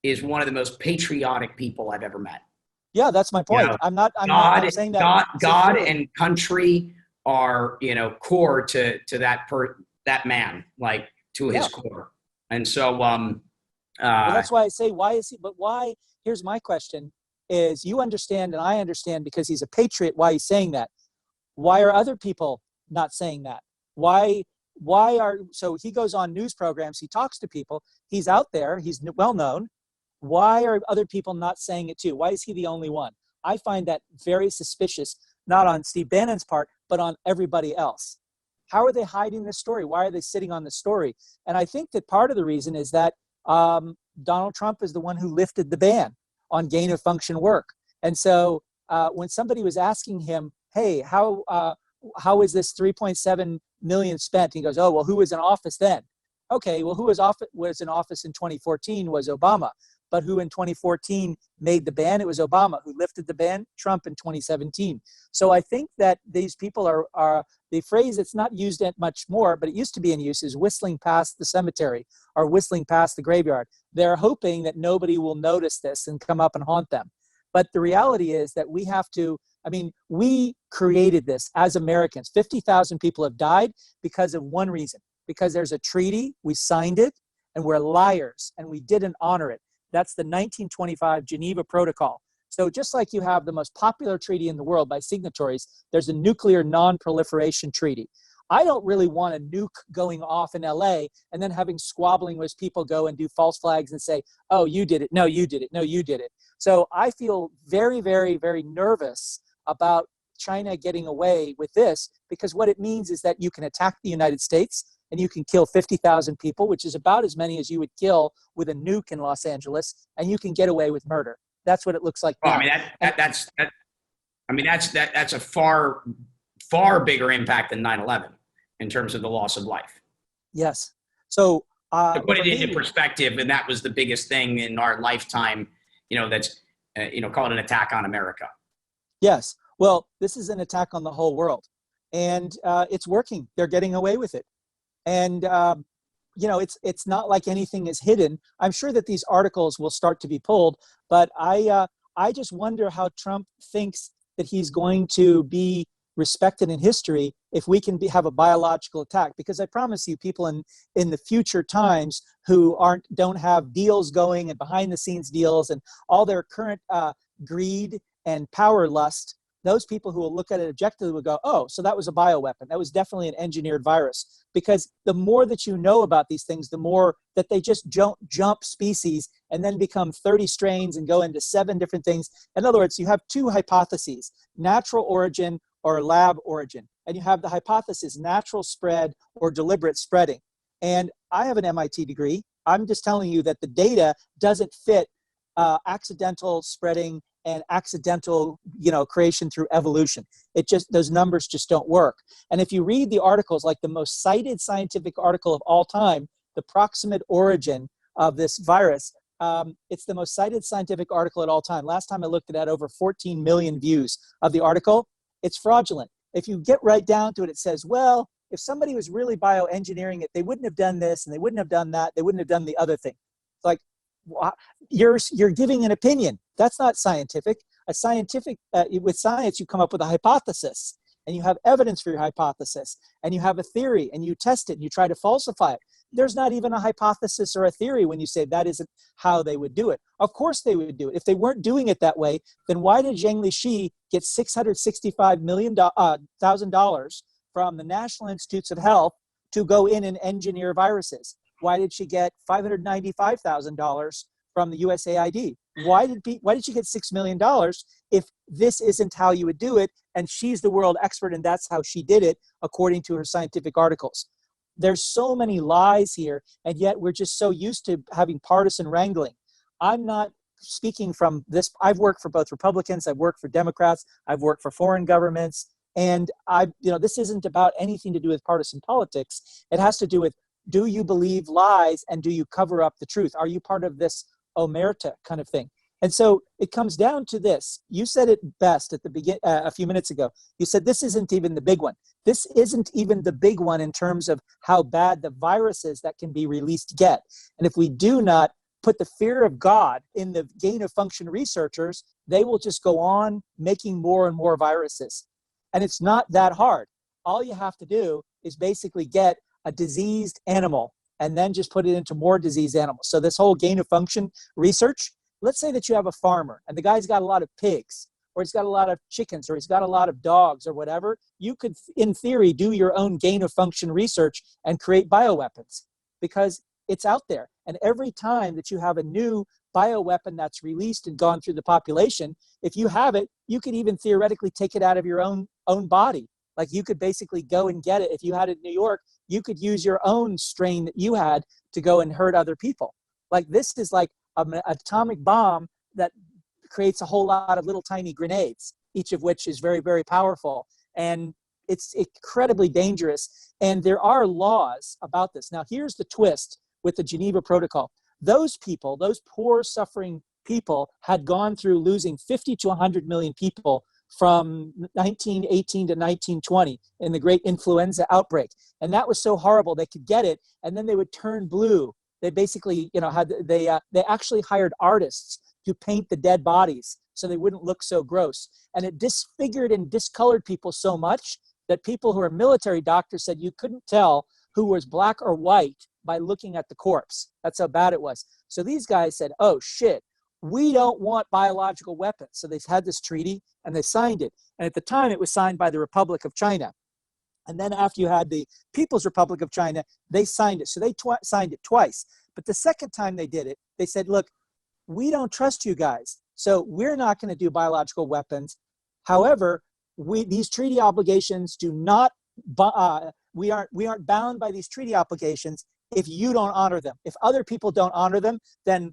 is one of the most patriotic people I've ever met. Yeah, that's my point. I'm not saying that. God and country are, core to that man, like to his core. And so, well, that's why I say, why is he? But why? Here's my question: is you understand and I understand because he's a patriot. Why he's saying that? Why are other people not saying that? Why are so he goes on news programs, he talks to people, he's out there, he's well known. Why are other people not saying it too? Why is he the only one? I find that very suspicious, not on Steve Bannon's part, but on everybody else. How are they hiding this story? Why are they sitting on the story? And I think that part of the reason is that Donald Trump is the one who lifted the ban on gain of function work. And so when somebody was asking him, hey, how is this 3.7 million spent? He goes, oh, well, who was in office then? Okay, well, who was in office in 2014 was Obama. But who in 2014 made the ban? It was Obama. Who lifted the ban? Trump in 2017. So I think that these people are the phrase that's not used much more, but it used to be in use, is whistling past the cemetery or whistling past the graveyard. They're hoping that nobody will notice this and come up and haunt them. But the reality is that we have to, we created this as Americans. 50,000 people have died because of one reason, because there's a treaty, we signed it, and we're liars, and we didn't honor it. That's the 1925 Geneva Protocol. So just like you have the most popular treaty in the world by signatories, there's a nuclear non-proliferation treaty. I don't really want a nuke going off in LA and then having squabbling with people go and do false flags and say, oh, you did it. No, you did it. No, you did it. So I feel very, very, very nervous about China getting away with this, because what it means is that you can attack the United States and you can kill 50,000 people, which is about as many as you would kill with a nuke in Los Angeles, and you can get away with murder. That's what it looks like now. That's a far bigger impact than 9/11 in terms of the loss of life. Yes. So to put it into perspective, and that was the biggest thing in our lifetime. That's call it an attack on America. Yes. Well, this is an attack on the whole world, and it's working. They're getting away with it. And, it's not like anything is hidden. I'm sure that these articles will start to be pulled, but I just wonder how Trump thinks that he's going to be respected in history if we can have a biological attack. Because I promise you, people in the future times who don't have deals going and behind the scenes deals and all their current greed and power lust, those people who will look at it objectively will go, oh, so that was a bioweapon. That was definitely an engineered virus. Because the more that you know about these things, the more that they just jump species and then become 30 strains and go into 7 different things. In other words, you have 2 hypotheses, natural origin or lab origin. And you have the hypothesis, natural spread or deliberate spreading. And I have an MIT degree. I'm just telling you that the data doesn't fit accidental spreading and accidental, creation through evolution. Those numbers just don't work. And if you read the articles, like the most cited scientific article of all time, the proximate origin of this virus, it's the most cited scientific article at all time. Last time I looked at that, over 14 million views of the article. It's fraudulent. If you get right down to it, it says, well, if somebody was really bioengineering it, they wouldn't have done this and they wouldn't have done that. They wouldn't have done the other thing. It's like, you're giving an opinion. That's not scientific. With science, you come up with a hypothesis and you have evidence for your hypothesis and you have a theory and you test it and you try to falsify it. There's not even a hypothesis or a theory when you say that isn't how they would do it. Of course they would do it. If they weren't doing it that way, then why did Zheng Lishi get $665,000 from the National Institutes of Health to go in and engineer viruses? Why did she get $595,000 from the USAID? Why did she get $6 million if this isn't how you would do it? And she's the world expert, and that's how she did it, according to her scientific articles. There's so many lies here, and yet we're just so used to having partisan wrangling. I'm not speaking from this. I've worked for both Republicans, I've worked for Democrats, I've worked for foreign governments, and this isn't about anything to do with partisan politics. It has to do with, do you believe lies and do you cover up the truth? Are you part of this omerta kind of thing? And so it comes down to this. You said it best at the begin a few minutes ago. You said this isn't even the big one. This isn't even the big one in terms of how bad the viruses that can be released get. And if we do not put the fear of God in the gain of function researchers, they will just go on making more and more viruses. And it's not that hard. All you have to do is basically get a diseased animal and then just put it into more diseased animals. So this whole gain of function research, let's say that you have a farmer and the guy's got a lot of pigs, or he's got a lot of chickens, or he's got a lot of dogs or whatever. You could, in theory, do your own gain of function research and create bioweapons, because it's out there. And every time that you have a new bioweapon that's released and gone through the population, if you have it, you could even theoretically take it out of your own body. Like you could basically go and get it. If you had it in New York, you could use your own strain that you had to go and hurt other people. Like this is like an atomic bomb that creates a whole lot of little tiny grenades, each of which is very, very powerful. And it's incredibly dangerous. And there are laws about this. Now, here's the twist with the Geneva Protocol. Those people, those poor, suffering people, had gone through losing 50 to 100 million people from 1918 to 1920 in the great influenza outbreak. And that was so horrible. They could get it, and then they would turn blue. They basically, they actually hired artists to paint the dead bodies so they wouldn't look so gross. And it disfigured and discolored people so much that people who are military doctors said you couldn't tell who was black or white by looking at the corpse. That's how bad it was. So these guys said, oh shit, we don't want biological weapons. So they had this treaty and they signed it. And at the time it was signed by the Republic of China. And then after you had the People's Republic of China, they signed it. So they signed it twice. But the second time they did it, they said, look, we don't trust you guys. So we're not going to do biological weapons. However, these treaty obligations do not, we aren't bound by these treaty obligations if you don't honor them. If other people don't honor them, then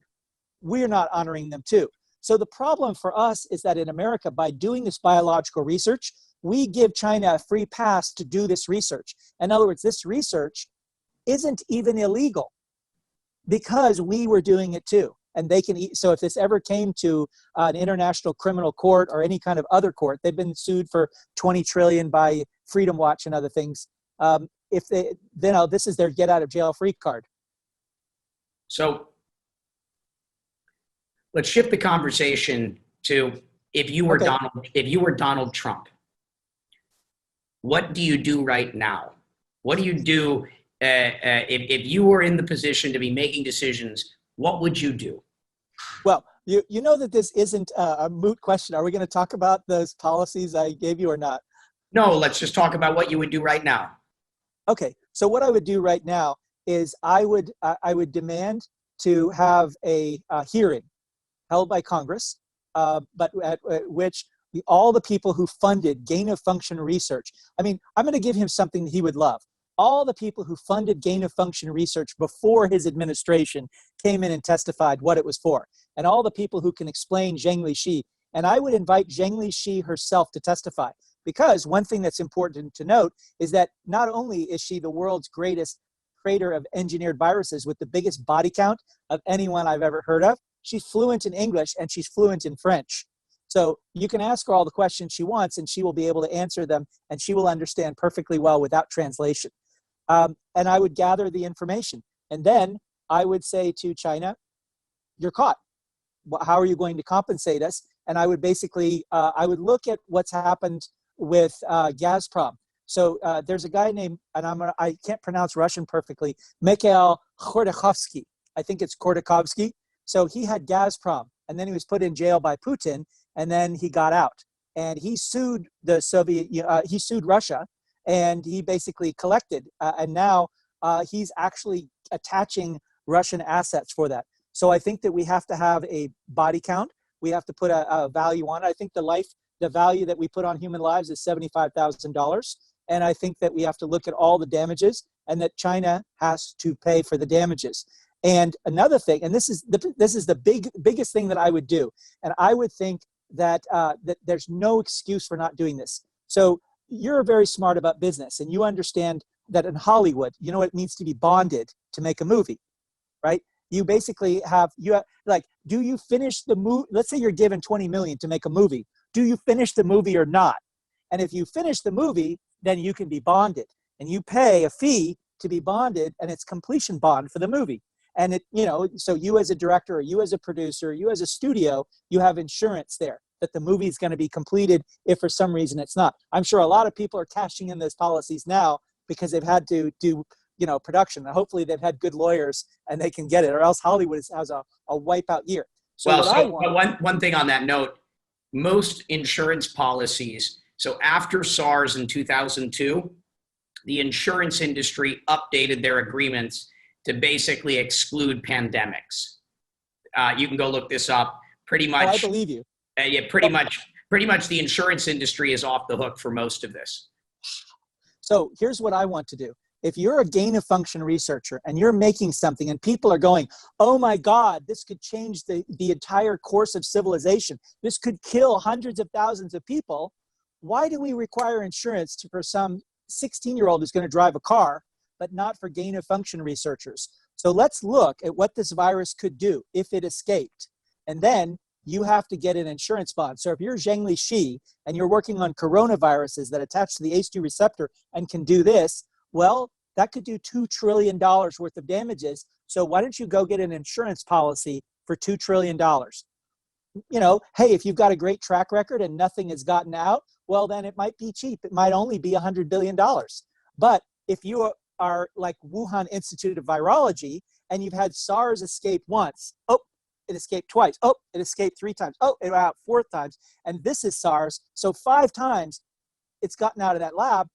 we're not honoring them too. So the problem for us is that in America, by doing this biological research, we give China a free pass to do this research. In other words, this research isn't even illegal because we were doing it too. And they can, so if this ever came to an international criminal court or any kind of other court, they've been sued for 20 trillion by Freedom Watch and other things. If they, this is their get out of jail free card. So let's shift the conversation to if you were Donald Trump, what do you do right now? What do you do if you were in the position to be making decisions? What would you do? Well, you know that this isn't a moot question. Are we going to talk about those policies I gave you or not? No, let's just talk about what you would do right now. Okay, so what I would do right now is I would demand to have a hearing held by Congress, but at which all the people who funded gain of function research, I mean, I'm going to give him something that he would love. All the people who funded gain of function research before his administration came in and testified what it was for. And all the people who can explain Zheng Lishi. And I would invite Zheng Lishi herself to testify. Because one thing that's important to note is that not only is she the world's greatest creator of engineered viruses with the biggest body count of anyone I've ever heard of, she's fluent in English and she's fluent in French. So you can ask her all the questions she wants and she will be able to answer them and she will understand perfectly well without translation. And I would gather the information. And then I would say to China, you're caught. How are you going to compensate us? And I would basically, I would look at what's happened with Gazprom. So there's a guy named, and I can't pronounce Russian perfectly, Mikhail Khodorkovsky. I think it's Khodorkovsky. So he had Gazprom, and then he was put in jail by Putin, and then he got out. And he sued the he sued Russia, and he basically collected. And now he's actually attaching Russian assets for that. So I think that we have to have a body count. We have to put a value on it. I think the value that we put on human lives is $75,000. And I think that we have to look at all the damages, and that China has to pay for the damages. And another thing, and this is the biggest thing that I would do, and I would think that that there's no excuse for not doing this. So you're very smart about business, and you understand that in Hollywood, you know, it needs to be bonded to make a movie, right? You basically have like, do you finish the movie? Let's say you're given 20 million to make a movie. Do you finish the movie or not? And if you finish the movie, then you can be bonded, and you pay a fee to be bonded, and it's completion bond for the movie. And it, you know, so you as a director, or you as a producer, you as a studio, you have insurance there that the movie is going to be completed if for some reason it's not. I'm sure a lot of people are cashing in those policies now because they've had to do, you know, production. And hopefully they've had good lawyers and they can get it, or else Hollywood has a wipeout year. So one thing on that note, most insurance policies, so after SARS in 2002, the insurance industry updated their agreements to basically exclude pandemics. You can go look this up. Pretty much. I believe you. Yeah, pretty much the insurance industry is off the hook for most of this. So here's what I want to do. If you're a gain of function researcher and you're making something and people are going, oh my God, this could change the entire course of civilization. This could kill hundreds of thousands of people. Why do we require insurance for some 16-year-old who's going to drive a car, but not for gain of function researchers? So let's look at what this virus could do if it escaped. And then you have to get an insurance bond. So if you're Zhengli Shi and you're working on coronaviruses that attach to the ACE2 receptor and can do this, well, that could do $2 trillion worth of damages. So why don't you go get an insurance policy for $2 trillion? You know, hey, if you've got a great track record and nothing has gotten out, well, then it might be cheap. It might only be $100 billion. But if you are like Wuhan Institute of Virology and you've had SARS escape once, oh, it escaped twice, oh, it escaped 3 times, oh, it went out 4 times, and this is SARS, so 5 times it's gotten out of that lab,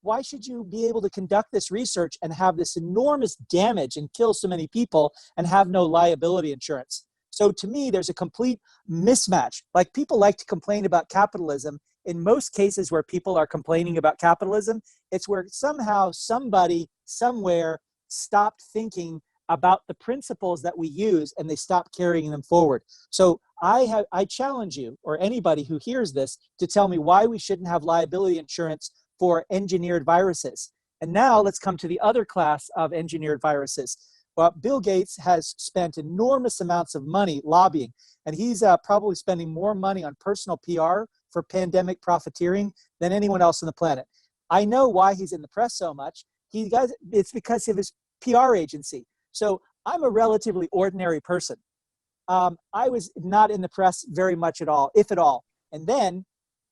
why should you be able to conduct this research and have this enormous damage and kill so many people and have no liability insurance? So to me, there's a complete mismatch. Like, people like to complain about capitalism. In most cases where people are complaining about capitalism, it's where somehow somebody somewhere stopped thinking about the principles that we use and they stopped carrying them forward. So I challenge you, or anybody who hears this, to tell me why we shouldn't have liability insurance for engineered viruses. And now let's come to the other class of engineered viruses. Well, Bill Gates has spent enormous amounts of money lobbying, and he's probably spending more money on personal PR for pandemic profiteering than anyone else on the planet. I know why he's in the press so much. It's because of his PR agency. So I'm a relatively ordinary person. I was not in the press very much at all, if at all. And then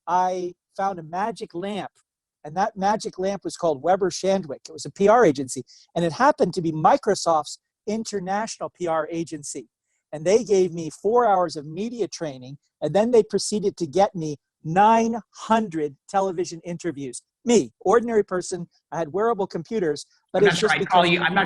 I found a magic lamp, and that magic lamp was called Weber Shandwick. It was a PR agency, and it happened to be Microsoft's international PR agency. And they gave me 4 hours of media training, and then they proceeded to get me 900 television interviews. Me, ordinary person. I had wearable computers, but I'm not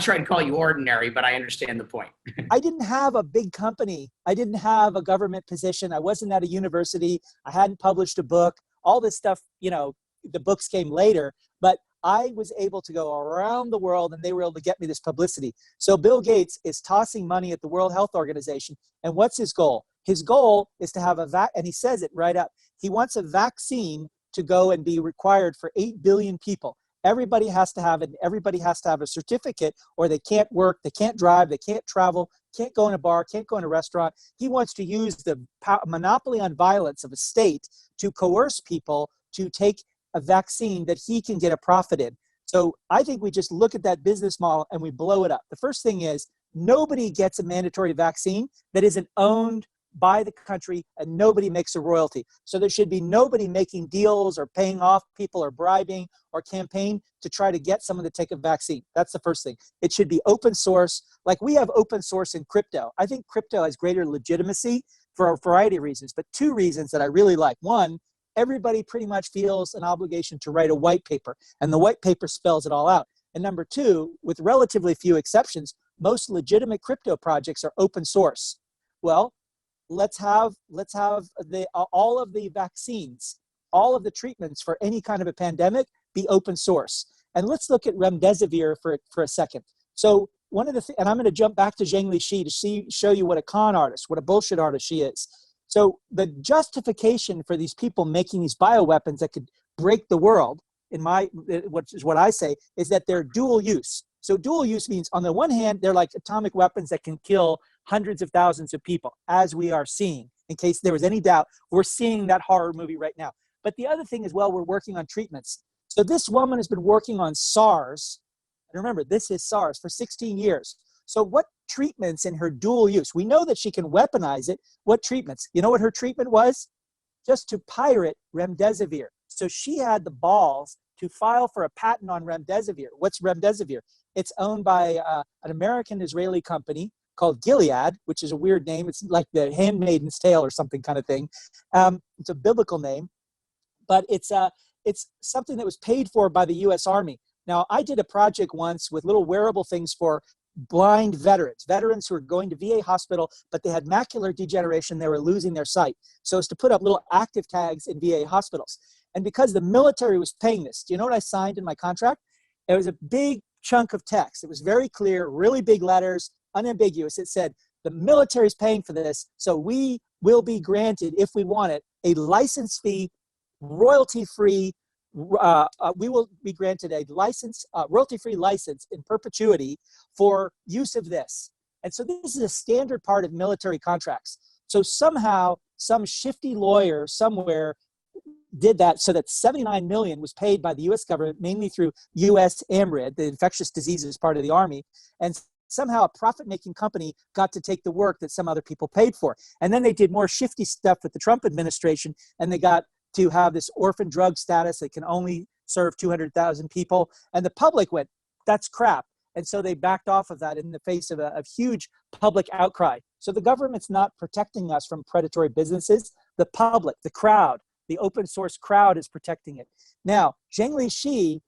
sure I'd call you ordinary, but I understand the point. I didn't have a big company. I didn't have a government position. I wasn't at a university. I hadn't published a book. All this stuff, you know, the books came later, but I was able to go around the world and they were able to get me this publicity. So Bill Gates is tossing money at the World Health Organization. And what's his goal? His goal is to have and he says it right up. He wants a vaccine to go and be required for 8 billion people. Everybody has to have it. Everybody has to have a certificate, or they can't work, they can't drive, they can't travel, can't go in a bar, can't go in a restaurant. He wants to use the monopoly on violence of a state to coerce people to take a vaccine that he can get a profit in. So I think we just look at that business model and we blow it up. The first thing is, nobody gets a mandatory vaccine that isn't owned by the country, and nobody makes a royalty. So there should be nobody making deals or paying off people or bribing or campaign to try to get someone to take a vaccine. That's the first thing. It should be open source. Like we have open source in crypto. I think crypto has greater legitimacy for a variety of reasons, but 2 reasons that I really like. One, everybody pretty much feels an obligation to write a white paper, and the white paper spells it all out. And number two, with relatively few exceptions, most legitimate crypto projects are open source. Well, let's have all of the vaccines, all of the treatments for any kind of a pandemic be open source. And let's look at remdesivir for a second. So one of the and I'm going to jump back to Zheng Lixi to show you what a con artist, what a bullshit artist she is. So the justification for these people making these bioweapons that could break the world, what I say, is that they're dual use. So dual use means, on the one hand, they're like atomic weapons that can kill hundreds of thousands of people, as we are seeing. In case there was any doubt, we're seeing that horror movie right now. But the other thing as well, we're working on treatments. So this woman has been working on SARS, and remember, this is SARS, for 16 years. So what treatments in her dual use? We know that she can weaponize it. What treatments? You know what her treatment was? Just to pirate remdesivir. So she had the balls to file for a patent on remdesivir. What's remdesivir? It's owned by an American-Israeli company called Gilead, which is a weird name. It's like the Handmaid's Tale or something kind of thing. It's a biblical name, but it's something that was paid for by the U.S. Army. Now, I did a project once with little wearable things for blind veterans who were going to VA hospital, but they had macular degeneration. They were losing their sight. So it's to put up little active tags in VA hospitals. And because the military was paying this, do you know what I signed in my contract? It was a big chunk of text. It was very clear, really big letters, unambiguous. It said, the military is paying for this, so we will be granted, if we want it, a license fee, royalty-free. We will be granted a license, royalty-free license in perpetuity for use of this. And so this is a standard part of military contracts. So somehow some shifty lawyer somewhere did that so that $79 million was paid by the U.S. government, mainly through U.S. AMRID, the infectious diseases part of the Army, and somehow a profit-making company got to take the work that some other people paid for. And then they did more shifty stuff with the Trump administration, and they got to have this orphan drug status that can only serve 200,000 people. And the public went, that's crap. And so they backed off of that in the face of a huge public outcry. So the government's not protecting us from predatory businesses. The public, the crowd, the open source crowd is protecting it. Now, Zheng Lixi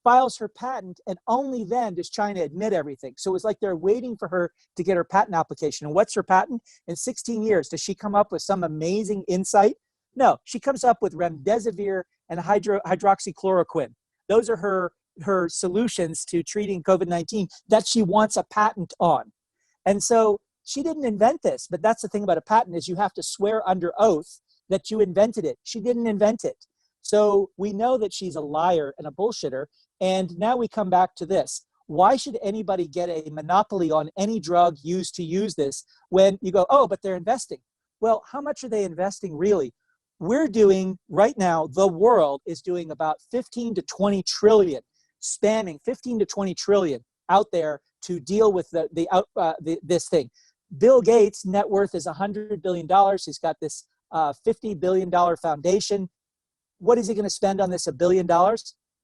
files her patent, and only then does China admit everything. So it's like they're waiting for her to get her patent application. And what's her patent? In 16 years, does she come up with some amazing insight? No, she comes up with remdesivir and hydroxychloroquine. Those are her solutions to treating COVID-19 that she wants a patent on. And so she didn't invent this, but that's the thing about a patent is you have to swear under oath that you invented it. She didn't invent it. So we know that she's a liar and a bullshitter. And now we come back to this. Why should anybody get a monopoly on any drug used to use this when you go, oh, but they're investing? Well, how much are they investing really? We're doing right now, the world is doing about 15 to 20 trillion, spamming 15 to 20 trillion out there to deal with this thing. Bill Gates' net worth is $100 billion. He's got this $50 billion foundation. What is he going to spend on this, $1 billion?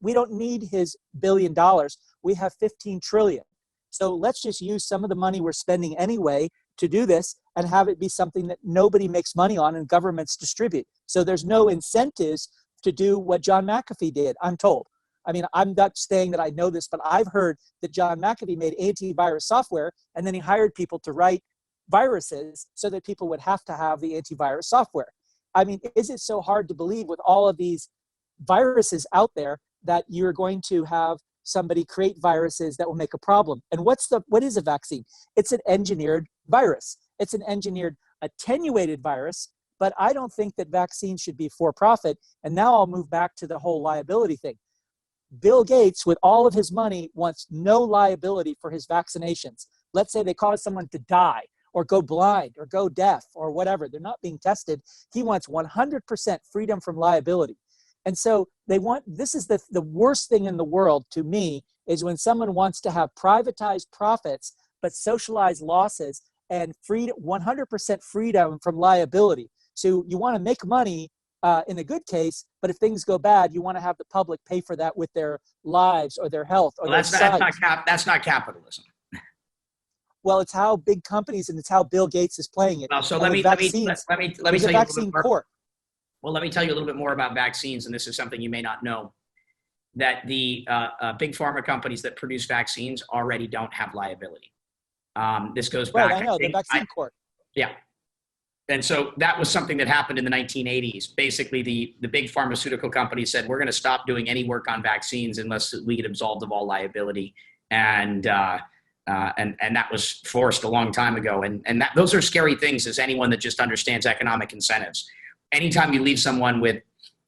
We don't need his $1 billion. We have 15 trillion. So let's just use some of the money we're spending anyway to do this and have it be something that nobody makes money on and governments distribute. So there's no incentives to do what John McAfee did, I'm told. I mean, I'm not saying that I know this, but I've heard that John McAfee made antivirus software and then he hired people to write viruses so that people would have to have the antivirus software. I mean, is it so hard to believe with all of these viruses out there that you're going to have somebody create viruses that will make a problem? And what is a vaccine? It's an engineered virus. It's an engineered attenuated virus, but I don't think that vaccines should be for profit. And now I'll move back to the whole liability thing. Bill Gates, with all of his money, wants no liability for his vaccinations. Let's say they cause someone to die or go blind or go deaf or whatever. They're not being tested. He wants 100% freedom from liability. And so this is the worst thing in the world to me, is when someone wants to have privatized profits, but socialized losses and 100% freedom from liability. So you want to make money in a good case, but if things go bad, you want to have the public pay for that with their lives or their health or that's not capitalism. Well, it's how big companies and it's how Bill Gates is playing it. Well, so let me tell you a little bit more. Well, let me tell you a little bit more about vaccines, and this is something you may not know, that the big pharma companies that produce vaccines already don't have liability. This goes back, Right, I know, the vaccine court. Yeah. And so that was something that happened in the 1980s. Basically, the big pharmaceutical companies said, we're going to stop doing any work on vaccines unless we get absolved of all liability. And that was forced a long time ago. And those are scary things as anyone that just understands economic incentives. Anytime you leave someone with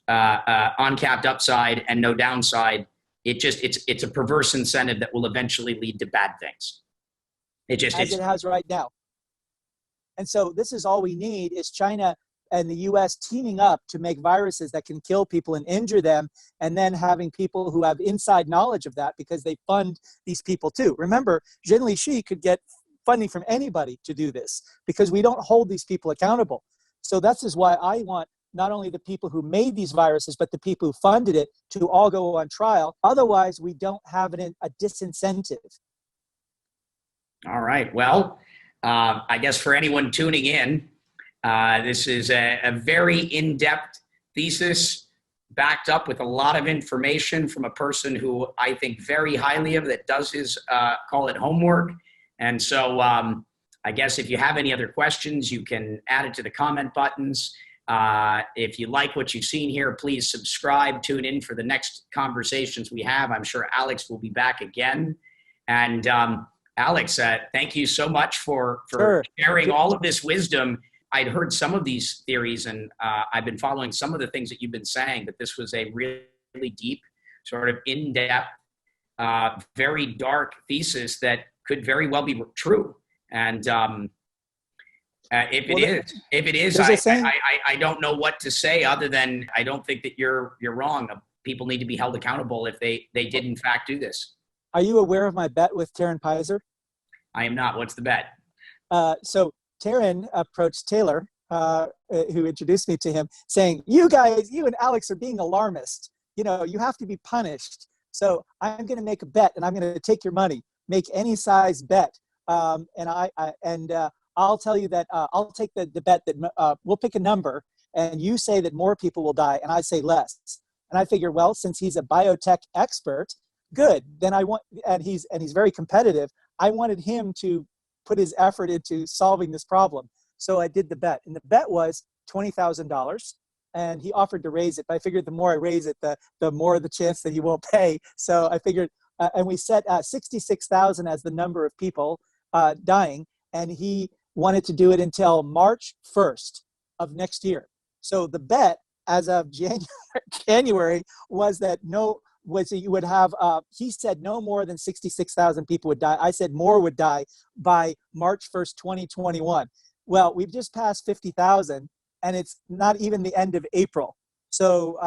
uncapped upside and no downside, it's a perverse incentive that will eventually lead to bad things. It has right now. And so this is all we need is China and the US teaming up to make viruses that can kill people and injure them, and then having people who have inside knowledge of that because they fund these people too. Remember, Zhen Lixi could get funding from anybody to do this because we don't hold these people accountable. So this is why I want not only the people who made these viruses, but the people who funded it to all go on trial. Otherwise, we don't have a disincentive. All right. Well, I guess for anyone tuning in, this is a very in-depth thesis backed up with a lot of information from a person who I think very highly of, that does his, call it homework. And so I guess if you have any other questions, you can add it to the comment buttons. If you like what you've seen here, please subscribe, tune in for the next conversations we have. I'm sure Alex will be back again. And Alex, thank you so much for sharing all of this wisdom. I'd heard some of these theories, and I've been following some of the things that you've been saying, but this was a really deep, sort of in-depth, very dark thesis that could very well be true. And if it is, I don't know what to say other than I don't think that you're wrong. People need to be held accountable if they did in fact do this. Are you aware of my bet with Taryn Pizer? I am not. What's the bet? So Taryn approached Taylor, who introduced me to him, saying, you and Alex are being alarmist. You have to be punished. So I'm going to make a bet, and I'm going to take your money. Make any size bet. I'll tell you that I'll take the bet that we'll pick a number, and you say that more people will die, and I say less. And I figure, well, since he's a biotech expert, good. Then and he's very competitive. I wanted him to put his effort into solving this problem. So I did the bet, and the bet was $20,000, and he offered to raise it. But I figured the more I raise it, the more the chance that he won't pay. So I figured, and we set 66,000 as the number of people dying, and he wanted to do it until March 1st of next year. So the bet as of January was that you would have, he said no more than 66,000 people would die. I said more would die by March 1st, 2021. Well, we've just passed 50,000, and it's not even the end of April. So,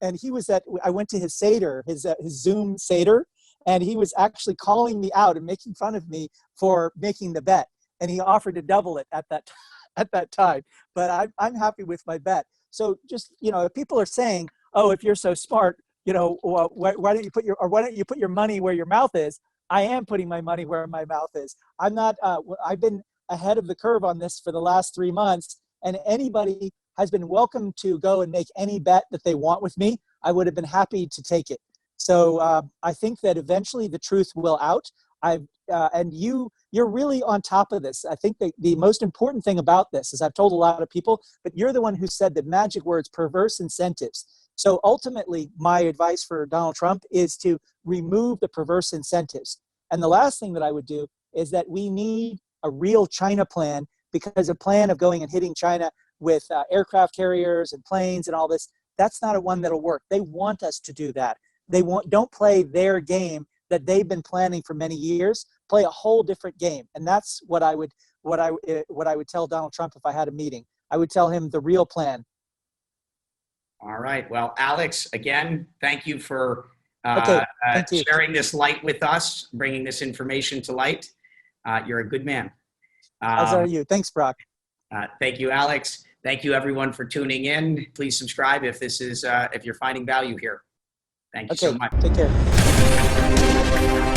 and he was I went to his Seder, his Zoom Seder, and he was actually calling me out and making fun of me for making the bet. And he offered to double it at that time. But I'm happy with my bet. So just, if people are saying, oh, if you're so smart, why don't you put your money where your mouth is? I am putting my money where my mouth is. I'm not, I've been ahead of the curve on this for the last 3 months, and anybody has been welcome to go and make any bet that they want with me. I would have been happy to take it. So I think that eventually the truth will out. And you're really on top of this. I think that the most important thing about this is I've told a lot of people, but you're the one who said the magic words, perverse incentives. So ultimately, my advice for Donald Trump is to remove the perverse incentives. And the last thing that I would do is that we need a real China plan, because a plan of going and hitting China with aircraft carriers and planes and all this, that's not a one that'll work. They want us to do that. Don't play their game that they've been planning for many years. Play a whole different game. And that's what I would tell Donald Trump if I had a meeting. I would tell him the real plan. All right. Well, Alex, again, thank you for thank you. sharing this light with us, bringing this information to light. You're a good man. As are you. Thanks, Brock. Thank you, Alex. Thank you, everyone, for tuning in. Please subscribe if if you're finding value here. Thank you so much. Take care.